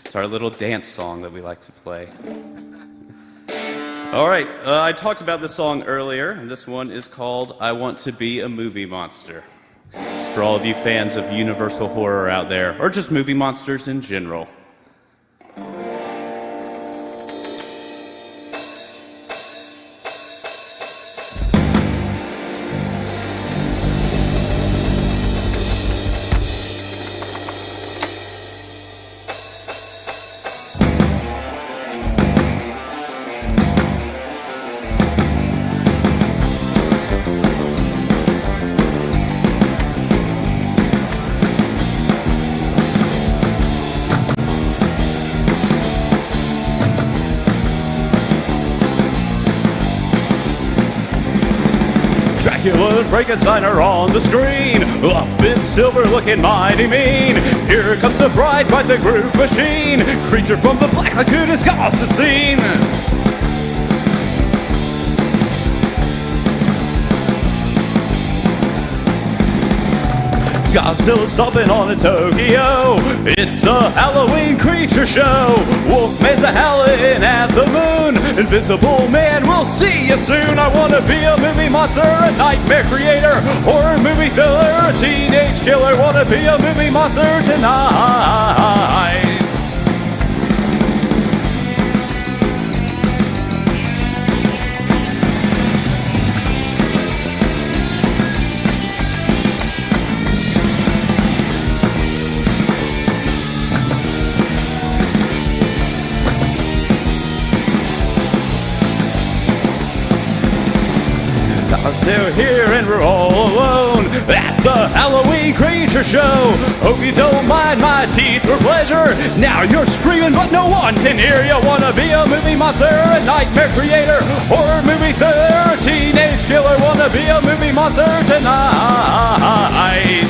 It's our little dance song that we like to play. All right, I talked about this song earlier, and this one is called I Want to Be a Movie Monster. It's for all of you fans of Universal horror out there, or just movie monsters in general. Dracula and Frankenstein are on the screen, up in silver looking mighty mean. Here comes the bride by the groove machine, creature from the Black Lagoon has caused the scene. Godzilla stomping on in Tokyo, it's a Halloween creature show. Wolfman's a howling at the moon, Invisible Man, we'll see you soon. I wanna be a movie monster, a nightmare creator, horror movie filler, a teenage killer. Wanna be a movie monster tonight. They're here and we're all alone at the Halloween creature show. Hope you don't mind my teeth for pleasure. Now you're screaming but no one can hear you. Wanna be a movie monster, a nightmare creator, horror movie thriller, teenage killer. Wanna be a movie monster tonight.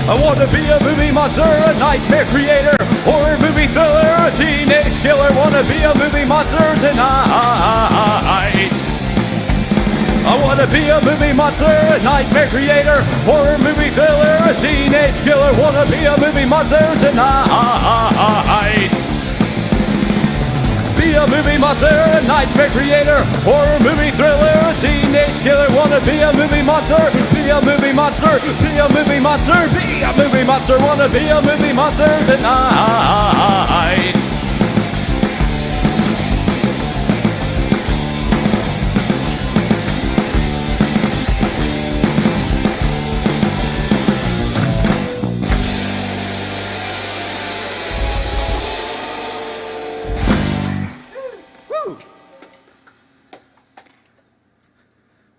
I want to be a movie monster, a nightmare creator, horror movie thriller, a teenage killer. Want to be a movie monster tonight. I want to be a movie monster, a nightmare creator, horror movie thriller, a teenage killer. Want to be a movie monster tonight. Be a movie monster, a nightmare creator, horror movie thriller, a teenage killer. Wanna be a movie monster, be a movie monster, be a movie monster, be a movie monster. Wanna be a movie monster tonight.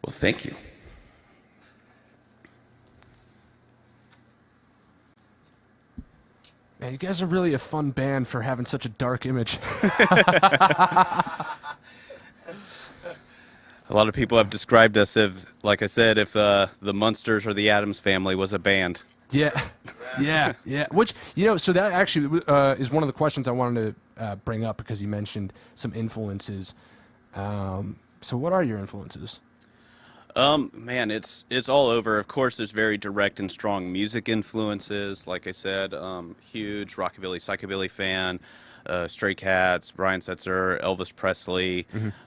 Well, thank you. Man, you guys are really a fun band for having such a dark image. A lot of people have described us as, like I said, if the Munsters or the Addams Family was a band. Yeah, yeah. Which, so that actually is one of the questions I wanted to bring up because you mentioned some influences. So what are your influences? Man, it's all over. Of course, there's very direct and strong music influences. Like I said, huge rockabilly, psychobilly fan. Stray Cats, Brian Setzer, Elvis Presley,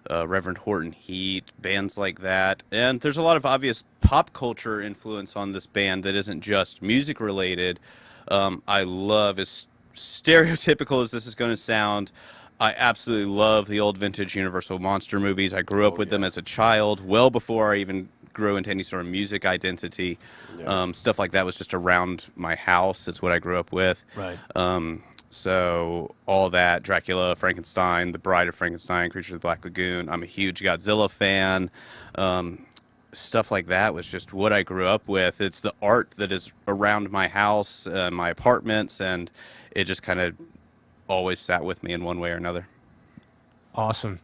Reverend Horton Heat, bands like that. And there's a lot of obvious pop culture influence on this band that isn't just music related. I love, as stereotypical as this is going to sound, I absolutely love the old vintage Universal monster movies. I grew up with them as a child, well before I even grew into any sort of music identity. Stuff like that was just around my house. It's what I grew up with. Right. So all that, Dracula, Frankenstein, The Bride of Frankenstein, Creature of the Black Lagoon. I'm a huge Godzilla fan. Stuff like that was just what I grew up with. It's the art that is around my house, my apartments, and it just kind of always sat with me in one way or another. Awesome.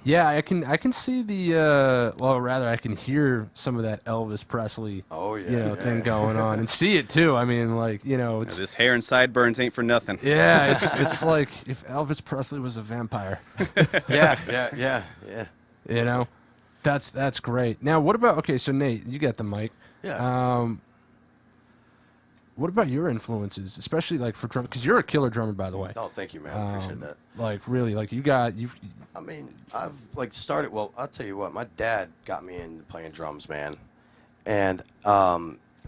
Yeah, I can see the well, rather I can hear some of that Elvis Presley thing going on and see it too. I mean, like, it's This hair and sideburns ain't for nothing. yeah, it's like if Elvis Presley was a vampire. Yeah. That's great. Now, what about, okay, so Nate, you got the mic. Yeah. What about your influences, especially like for drum? Because you're a killer drummer, by the way. Oh, thank you, man. I appreciate that. Like, really, like you've. I mean, I've started. Well, I'll tell you what. My dad got me into playing drums, man, and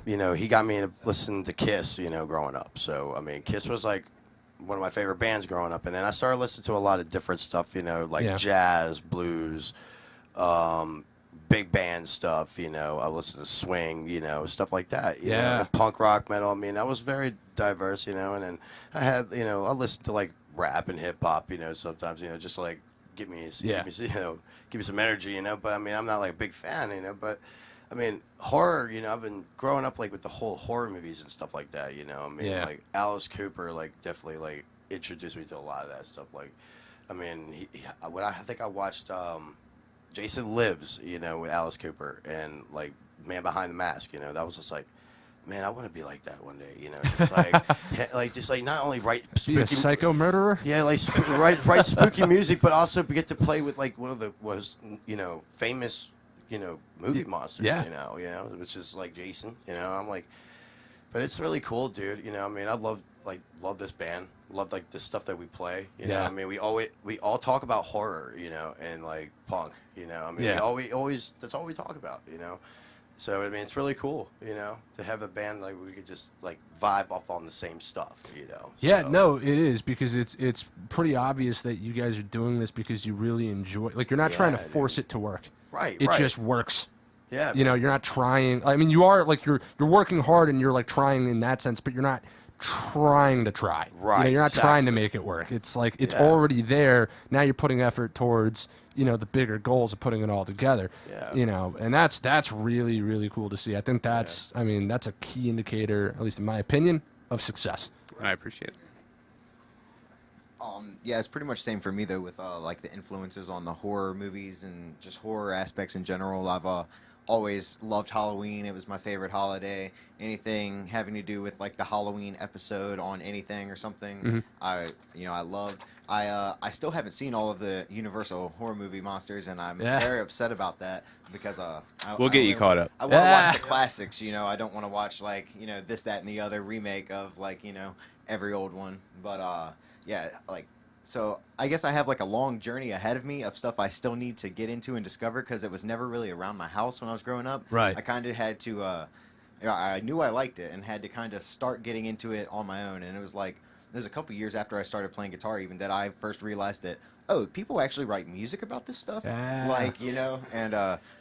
he got me into listening to Kiss, growing up. So I mean, Kiss was like one of my favorite bands growing up, and then I started listening to a lot of different stuff, jazz, blues, big band stuff. I listened to swing, stuff like that. You know, and punk rock, metal. I mean, I was very diverse, and then I had, I listened to like rap and hip hop, sometimes, just to, like give me some energy, But I mean, I'm not like a big fan, But I mean, horror, I've been growing up like with the whole horror movies and stuff like that, I mean, like Alice Cooper, like definitely like introduced me to a lot of that stuff. Like, I mean, I think I watched Jason Lives, with Alice Cooper, and like Man Behind the Mask, that was just like, man, I want to be like that one day, just like not only write spooky, be a psycho murderer. Yeah, like write spooky music, but also get to play with like one of the famous movie monsters, which is like Jason, I'm like, but it's really cool, dude. I mean, I love this band, love like the stuff that we play. I mean, we all talk about horror, and like punk, I mean, we always that's all we talk about, So I mean, it's really cool, to have a band like we could just like vibe off on the same stuff, Yeah, So. no, it is, because it's pretty obvious that you guys are doing this because you really enjoy. Like, you're not trying to force it to work. Right. It just works. Yeah. You're not trying. I mean, you are like you're working hard and you're like trying in that sense, but you're not trying to try. Right. You're not trying to make it work. It's like it's already there. Now you're putting effort towards the bigger goals of putting it all together. Yeah. And that's really, really cool to see. I think that's I mean, that's a key indicator, at least in my opinion, of success. I appreciate it. Yeah, it's pretty much same for me though, with like the influences on the horror movies and just horror aspects in general. I've always loved Halloween. It was my favorite holiday. Anything having to do with like the Halloween episode on anything or something, I loved. I still haven't seen all of the Universal horror movie monsters, and I'm very upset about that because we'll get you caught up. I want to watch the classics. I don't want to watch like this, that, and the other remake of like every old one. But so I guess I have like a long journey ahead of me of stuff I still need to get into and discover because it was never really around my house when I was growing up. Right. I kind of had to. I knew I liked it and had to kind of start getting into it on my own, and it was like. There's a couple years after I started playing guitar even that I first realized that, people actually write music about this stuff. And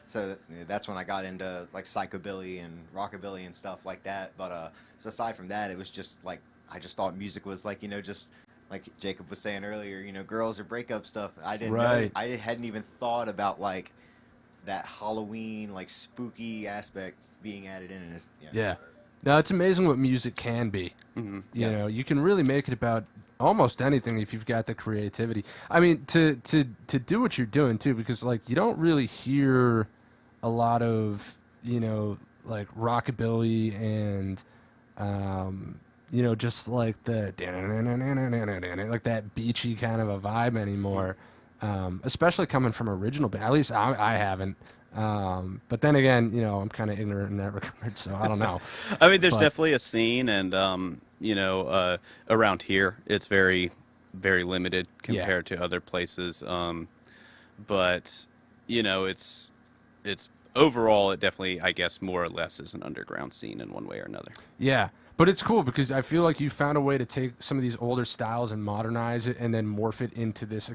so that's when I got into like psychobilly and rockabilly and stuff like that. But so aside from that, it was just like, I just thought music was like, just like Jacob was saying earlier, girls or breakup stuff. I didn't know, I hadn't even thought about like that Halloween, like spooky aspect being added in. And Yeah. No, it's amazing what music can be. Mm-hmm. You can really make it about almost anything if you've got the creativity. I mean, to do what you're doing too, because like you don't really hear a lot of like rockabilly and just like the like that beachy kind of a vibe anymore. Especially coming from original band. At least I haven't. But then again, I'm kind of ignorant in that regard, so I don't know. I mean, there's definitely a scene, and around here, it's very, very limited compared to other places. But it's overall, it definitely, I guess, more or less is an underground scene in one way or another. Yeah. But it's cool because I feel like you found a way to take some of these older styles and modernize it and then morph it into this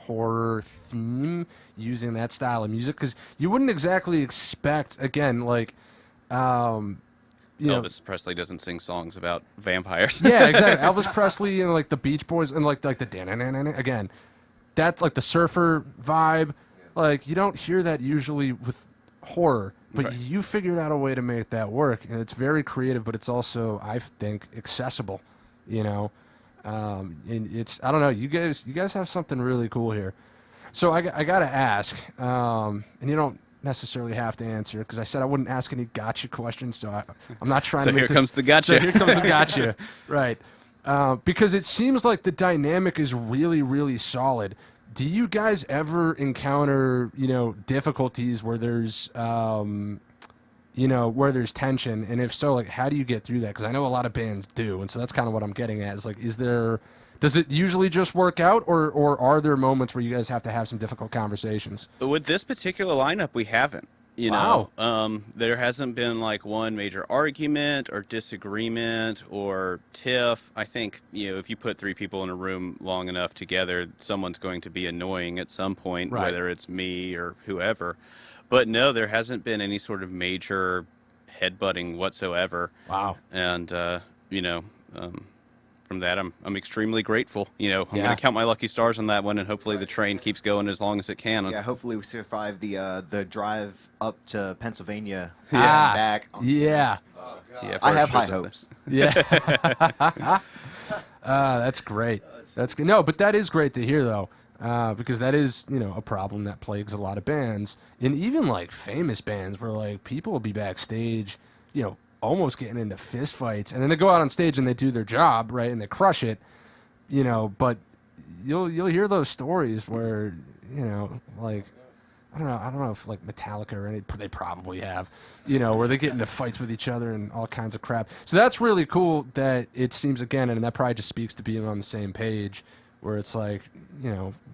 horror theme using that style of music. Because you wouldn't exactly expect, again, like, Elvis Presley doesn't sing songs about vampires. Yeah, exactly. Elvis Presley and like the Beach Boys and like the again, that's like the surfer vibe. Like you don't hear that usually with horror. But you figured out a way to make that work, and it's very creative, but it's also, I think, accessible, and it's, I don't know, you guys have something really cool here. So I got to ask, and you don't necessarily have to answer, because I said I wouldn't ask any gotcha questions, so I'm not trying to make here comes the gotcha. So here comes the gotcha, right. Because it seems like the dynamic is really, really solid. Do you guys ever encounter, difficulties where there's, where there's tension? And if so, like, how do you get through that? Because I know a lot of bands do, and so that's kind of what I'm getting at. Is like, does it usually just work out, or are there moments where you guys have to have some difficult conversations? With this particular lineup, we haven't. Wow. There hasn't been like one major argument or disagreement or tiff. I think, if you put three people in a room long enough together, someone's going to be annoying at some point, whether it's me or whoever. But no, there hasn't been any sort of major headbutting whatsoever. Wow. And, from that, I'm extremely grateful. I'm going to count my lucky stars on that one, and hopefully the train keeps going as long as it can. Yeah, hopefully we survive the drive up to Pennsylvania and back. Yeah. Oh, Yeah, I have high hopes. Yeah. That's great. That's good. No, but that is great to hear, though, because that is, a problem that plagues a lot of bands, and even like famous bands where like people will be backstage, almost getting into fist fights, and then they go out on stage and they do their job, right, and they crush it, but you'll hear those stories where, like, I don't know if like Metallica or any, they probably have, where they get into fights with each other and all kinds of crap. So that's really cool that it seems, again, and that probably just speaks to being on the same page, where it's like,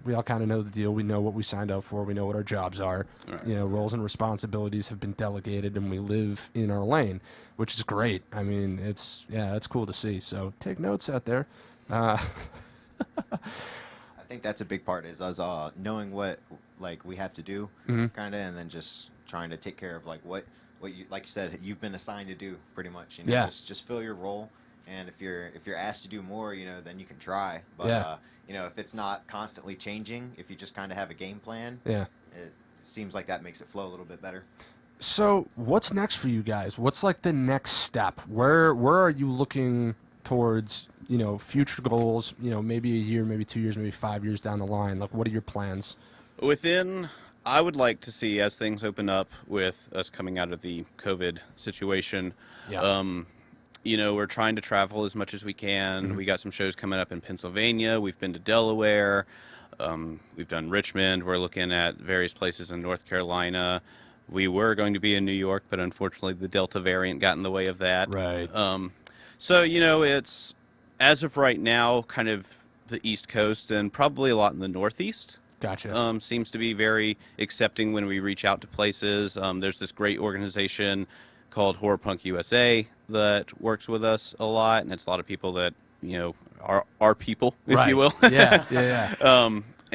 we all kind of know the deal. We know what we signed up for. We know what our jobs are. Right. Roles and responsibilities have been delegated, and we live in our lane, which is great. I mean, it's cool to see. So take notes out there. I think that's a big part is us knowing what like we have to do, kind of, and then just trying to take care of like what you, like you said, you've been assigned to do pretty much. Just fill your role. And if you're asked to do more, then you can try. But if it's not constantly changing, if you just kind of have a game plan, it seems like that makes it flow a little bit better. So what's next for you guys? What's like the next step? Where are you looking towards? Future goals. Maybe a year, maybe 2 years, maybe 5 years down the line. Like, what are your plans? Within I would like to see, as things open up with us coming out of the COVID situation, Yeah. we're trying to travel as much as we can. We got some shows coming up in Pennsylvania. We've been to Delaware. We've done Richmond. We're looking at various places in North Carolina. We were going to be in New York, but unfortunately the Delta variant got in the way of that. Right. So, it's, as of right now, kind of the East Coast and probably a lot in the Northeast. Gotcha. Seems to be very accepting when we reach out to places. There's this great organization called Horror Punk USA that works with us a lot, and it's a lot of people that, are our people, if Right. you will. Yeah, yeah.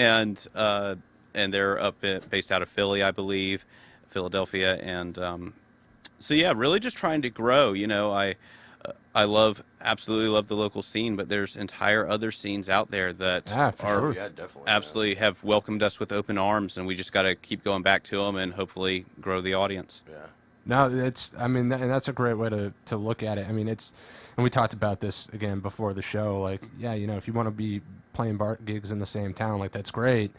And they're based out of Philly, I believe, Philadelphia, and so yeah, really just trying to grow. I absolutely love the local scene, but there's entire other scenes out there that Yeah, for are sure. Yeah, definitely. absolutely have welcomed us with open arms, and we just got to keep going back to them and hopefully grow the audience. Yeah. No, and that's a great way to look at it. I mean, and we talked about this again before the show. Like, yeah, if you want to be playing bar gigs in the same town, like that's great.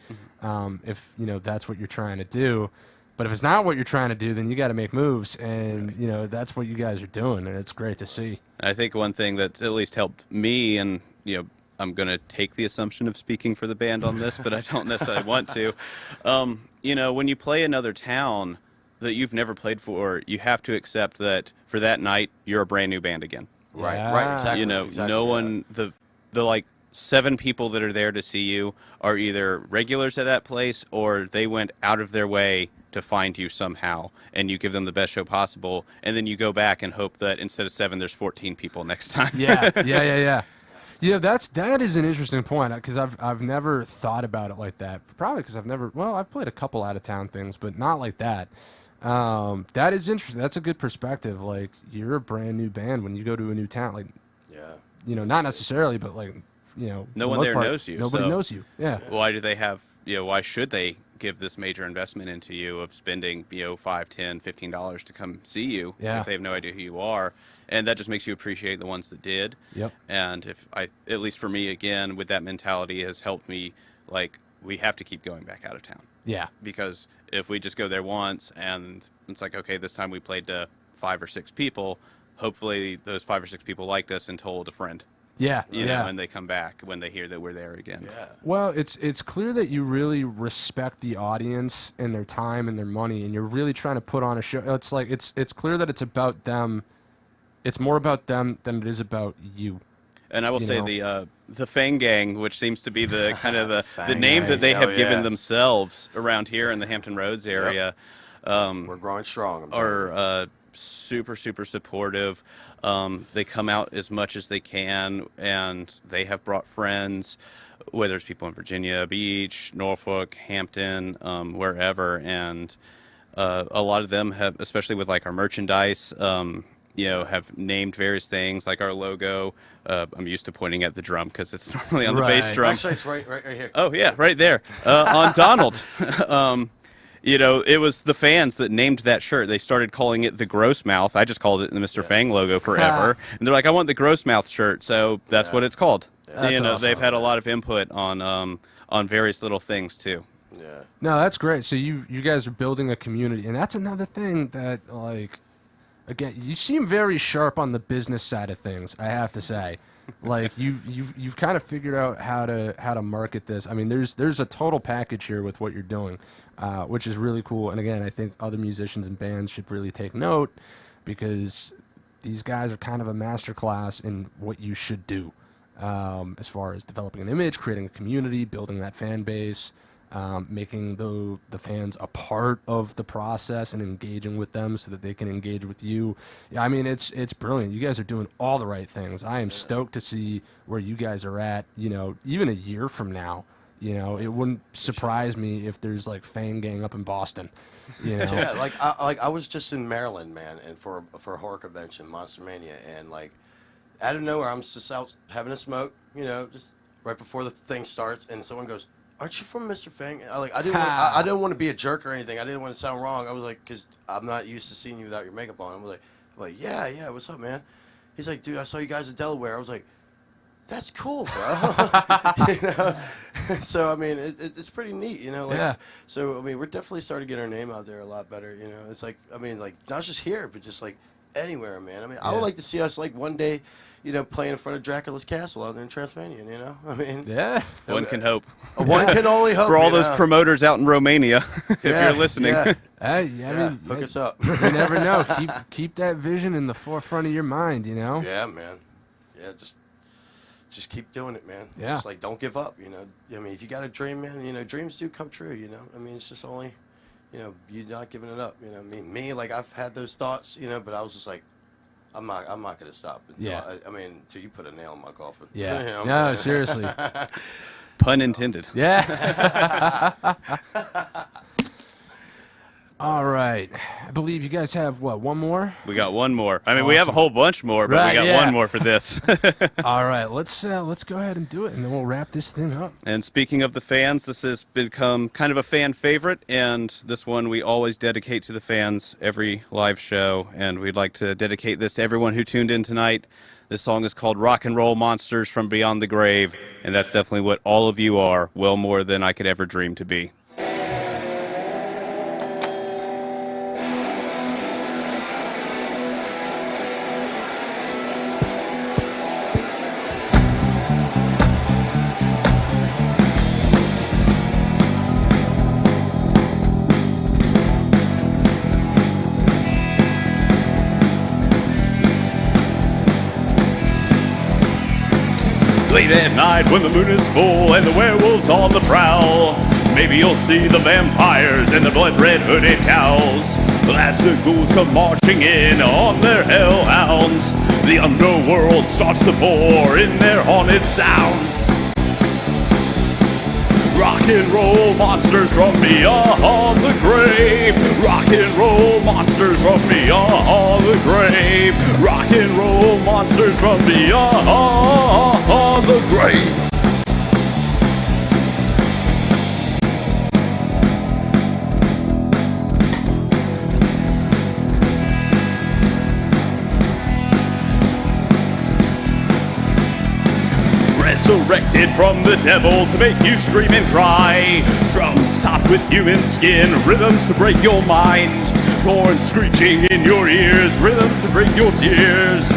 If that's what you're trying to do, but if it's not what you're trying to do, then you got to make moves, and that's what you guys are doing, and it's great to see. I think one thing that's at least helped me, and I'm going to take the assumption of speaking for the band on this, but I don't necessarily want to. When you play another town that you've never played for, you have to accept that for that night you're a brand new band again. Right. Yeah. Right. Exactly. No exactly, yeah. one, the like 7 people that are there to see you are either regulars at that place or they went out of their way to find you somehow, and you give them the best show possible, and then you go back and hope that instead of 7 there's 14 people next time. Yeah. Yeah, that is an interesting point, because I've never thought about it like that. Probably because I've played a couple out of town things, but not like that. That is interesting. That's a good perspective. Like, you're a brand new band when you go to a new town. Like, Yeah. Not necessarily, but like, for No the one most there part, knows you, Nobody so- knows you. Yeah. Why do they have, why should they give this major investment into you of spending, $5, $10, $15 to come see you Yeah. if they have no idea who you are? And that just makes you appreciate the ones that did. Yep. And at least for me, again, with that mentality has helped me, like, we have to keep going back out of town. Yeah. Because if we just go there once and it's like, okay, this time we played to 5 or 6 people, hopefully those 5 or 6 people liked us and told a friend. Yeah. You know, and they come back when they hear that we're there again. Yeah. Well, it's clear that you really respect the audience and their time and their money, and you're really trying to put on a show. It's like it's clear that it's about them. It's more about them than it is about you. And I will say the Fang Gang, which seems to be the kind of the Fang name Gang. that they have Oh, given yeah. themselves around here in the Hampton Roads area, We're growing strong. I'm telling you. are super, super supportive. They come out as much as they can, and they have brought friends, whether it's people in Virginia Beach, Norfolk, Hampton, wherever. And a lot of them have, especially with like our merchandise, have named various things, like our logo. I'm used to pointing at the drum because it's normally on the bass Right. drum. Actually, it's right here. Oh yeah, right there on Donald. It was the fans that named that shirt. They started calling it the Gross Mouth. I just called it the Mr. Fang logo forever, and they're like, "I want the Gross Mouth shirt," so that's what it's called. That's awesome. They've had a lot of input on various little things too. Yeah. No, that's great. So you guys are building a community, and that's another thing that, like, again, you seem very sharp on the business side of things, I have to say. Like, you've kind of figured out how to market this. I mean, there's a total package here with what you're doing, which is really cool. And again, I think other musicians and bands should really take note, because these guys are kind of a masterclass in what you should do, as far as developing an image, creating a community, building that fan base, making the fans a part of the process and engaging with them so that they can engage with you. Yeah, I mean, it's brilliant. You guys are doing all the right things. I am stoked to see where you guys are at, even a year from now. It wouldn't surprise me if there's like Fang Gang up in Boston. Yeah, I was just in Maryland, man, and for a horror convention, Monster Mania, and like out of nowhere, I'm just out having a smoke, just right before the thing starts, and someone goes, "Aren't you from Mr. Fang?" I didn't want to be a jerk or anything. I didn't want to sound wrong. I was like, because I'm not used to seeing you without your makeup on. I was like, yeah, what's up, man? He's like, dude, I saw you guys in Delaware. I was like, that's cool, bro. You know? So I mean, it's pretty neat, you know. Like, Yeah. So I mean, we're definitely starting to get our name out there a lot better. You know, it's like, I mean, like not just here, but just like anywhere, man. I mean, I would like to see us like one day, you know, playing in front of Dracula's castle out there in Transylvania. You know, I mean, Yeah. One can hope. one can only hope For all you those know? promoters out in Romania, if Yeah, you're listening. yeah. I Yeah, mean, hook us up. you never know. Keep that vision in the forefront of your mind, you know? Yeah, man. Yeah, just keep doing it, man. Yeah. Just like don't give up, you know. I mean, if you got a dream, man, you know, dreams do come true, you know. I mean, it's just only, you know, you not giving it up, you know. Me, like I've had those thoughts, you know, but I was just like, I'm not gonna stop until until you put a nail in my coffin. Yeah. You know? No, seriously. Pun intended. Yeah. All right. I believe you guys have, what, one more? We got one more. I mean, we have a whole bunch more, but Right, we got yeah. one more for this. All right. Let's go ahead and do it, and then we'll wrap this thing up. And speaking of the fans, this has become kind of a fan favorite, and this one we always dedicate to the fans every live show, and we'd like to dedicate this to everyone who tuned in tonight. This song is called Rock and Roll Monsters from Beyond the Grave, and that's definitely what all of you are, well more than I could ever dream to be. Late at night when the moon is full and the werewolves on the prowl, maybe you'll see the vampires and the blood-red hooded cowls. As the ghouls come marching in on their hellhounds, the underworld starts to pour in their haunted sounds. Rock and roll monsters from beyond the grave. Rock and roll monsters from beyond the grave. Rock and roll monsters from beyond the grave. Resurrected from the devil to make you scream and cry. Drums topped with human skin, rhythms to break your mind. Horns screeching in your ears, rhythms to break your tears.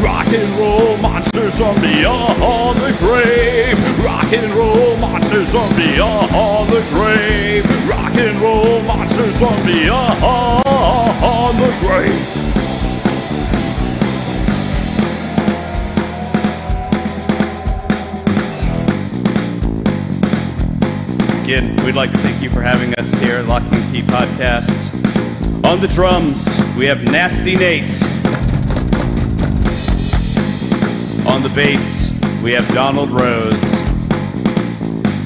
Rock and roll monsters from beyond the grave. Rock and roll monsters from beyond the grave. Rock and roll monsters from beyond the grave. Again, we'd like to thank you for having us here at Lock and Key Podcast. On the drums, we have Nasty Nate. On the bass, we have Donald Rose.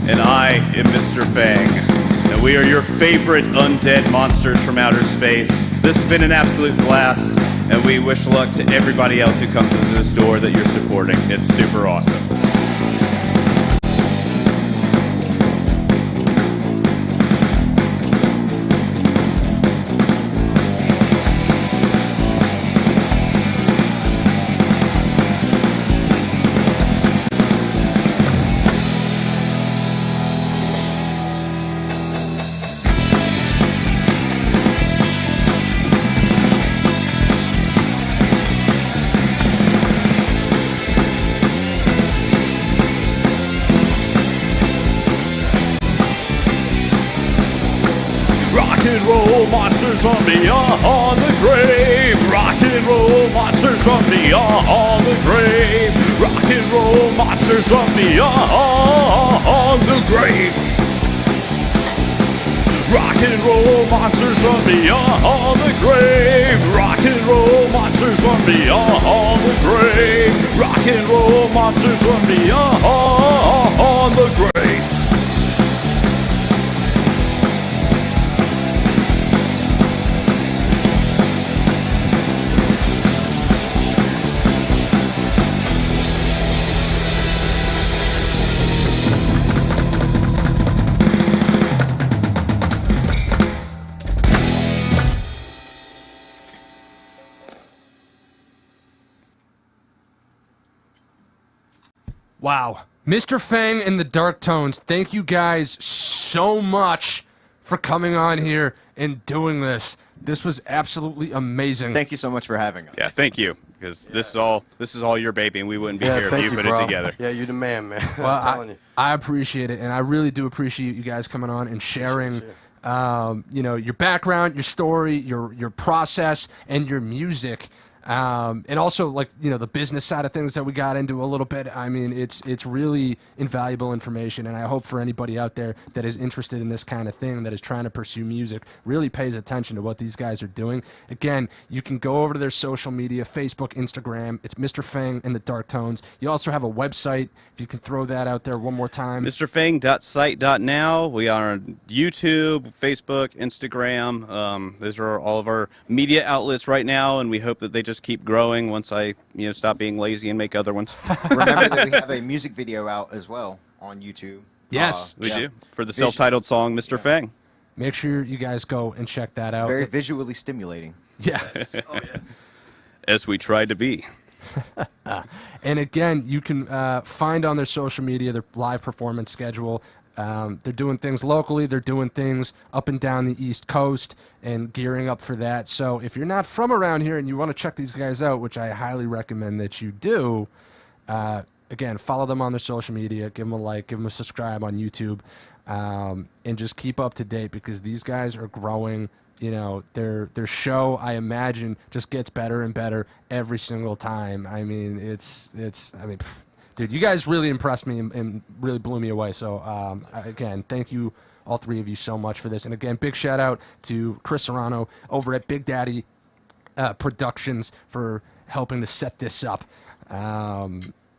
And I am Mr. Fang. And we are your favorite undead monsters from outer space. This has been an absolute blast, and we wish luck to everybody else who comes through this door that you're supporting. It's super awesome. Rock and roll monsters from beyond the grave. Rock and roll monsters from beyond the grave. Rock and roll monsters from beyond the grave. Rock and roll monsters from beyond the grave. Rock and roll monsters from beyond the grave. Rock and roll monsters from beyond the grave. Wow. Mr. Fang and the Dark Tones, thank you guys so much for coming on here and doing this. This was absolutely amazing. Thank you so much for having us. Yeah, thank you, because this is all your baby, and we wouldn't be here if thank you you, put bro. it together. Yeah, you're the man, man. Well, I'm telling you. I appreciate it, and I really do appreciate you guys coming on and sharing, your background, your story, your process, and your music. And also, the business side of things that we got into a little bit. I mean, it's really invaluable information, and I hope for anybody out there that is interested in this kind of thing, that is trying to pursue music, really pays attention to what these guys are doing. Again, you can go over to their social media, Facebook, Instagram. It's Mr. Fang and the Dark Tones. You also have a website. If you can throw that out there one more time. MrFang.site.now. We are on YouTube, Facebook, Instagram. Those are all of our media outlets right now, and we hope that they just keep growing once I stop being lazy and make other ones. Remember that we have a music video out as well on YouTube. Yes. We do, for the self-titled song Mr. Fang. Make sure you guys go and check that out. Very visually stimulating. Yeah. Oh, yes. As we try to be. And again, you can find on their social media their live performance schedule. They're doing things locally. They're doing things up and down the East Coast and gearing up for that. So if you're not from around here and you want to check these guys out, which I highly recommend that you do, again, follow them on their social media. Give them a like. Give them a subscribe on YouTube. And just keep up to date, because these guys are growing. Their show, I imagine, just gets better and better every single time. I mean, dude, you guys really impressed me and really blew me away. So, again, thank you, all three of you, so much for this. And again, big shout out to Chris Serrano over at Big Daddy Productions for helping to set this up.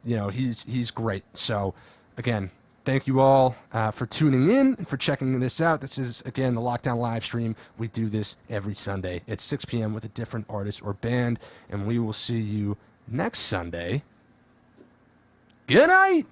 He's great. So, again, thank you all for tuning in and for checking this out. This is, again, the Lockdown live stream. We do this every Sunday at 6 p.m. with a different artist or band, and we will see you next Sunday. Good night.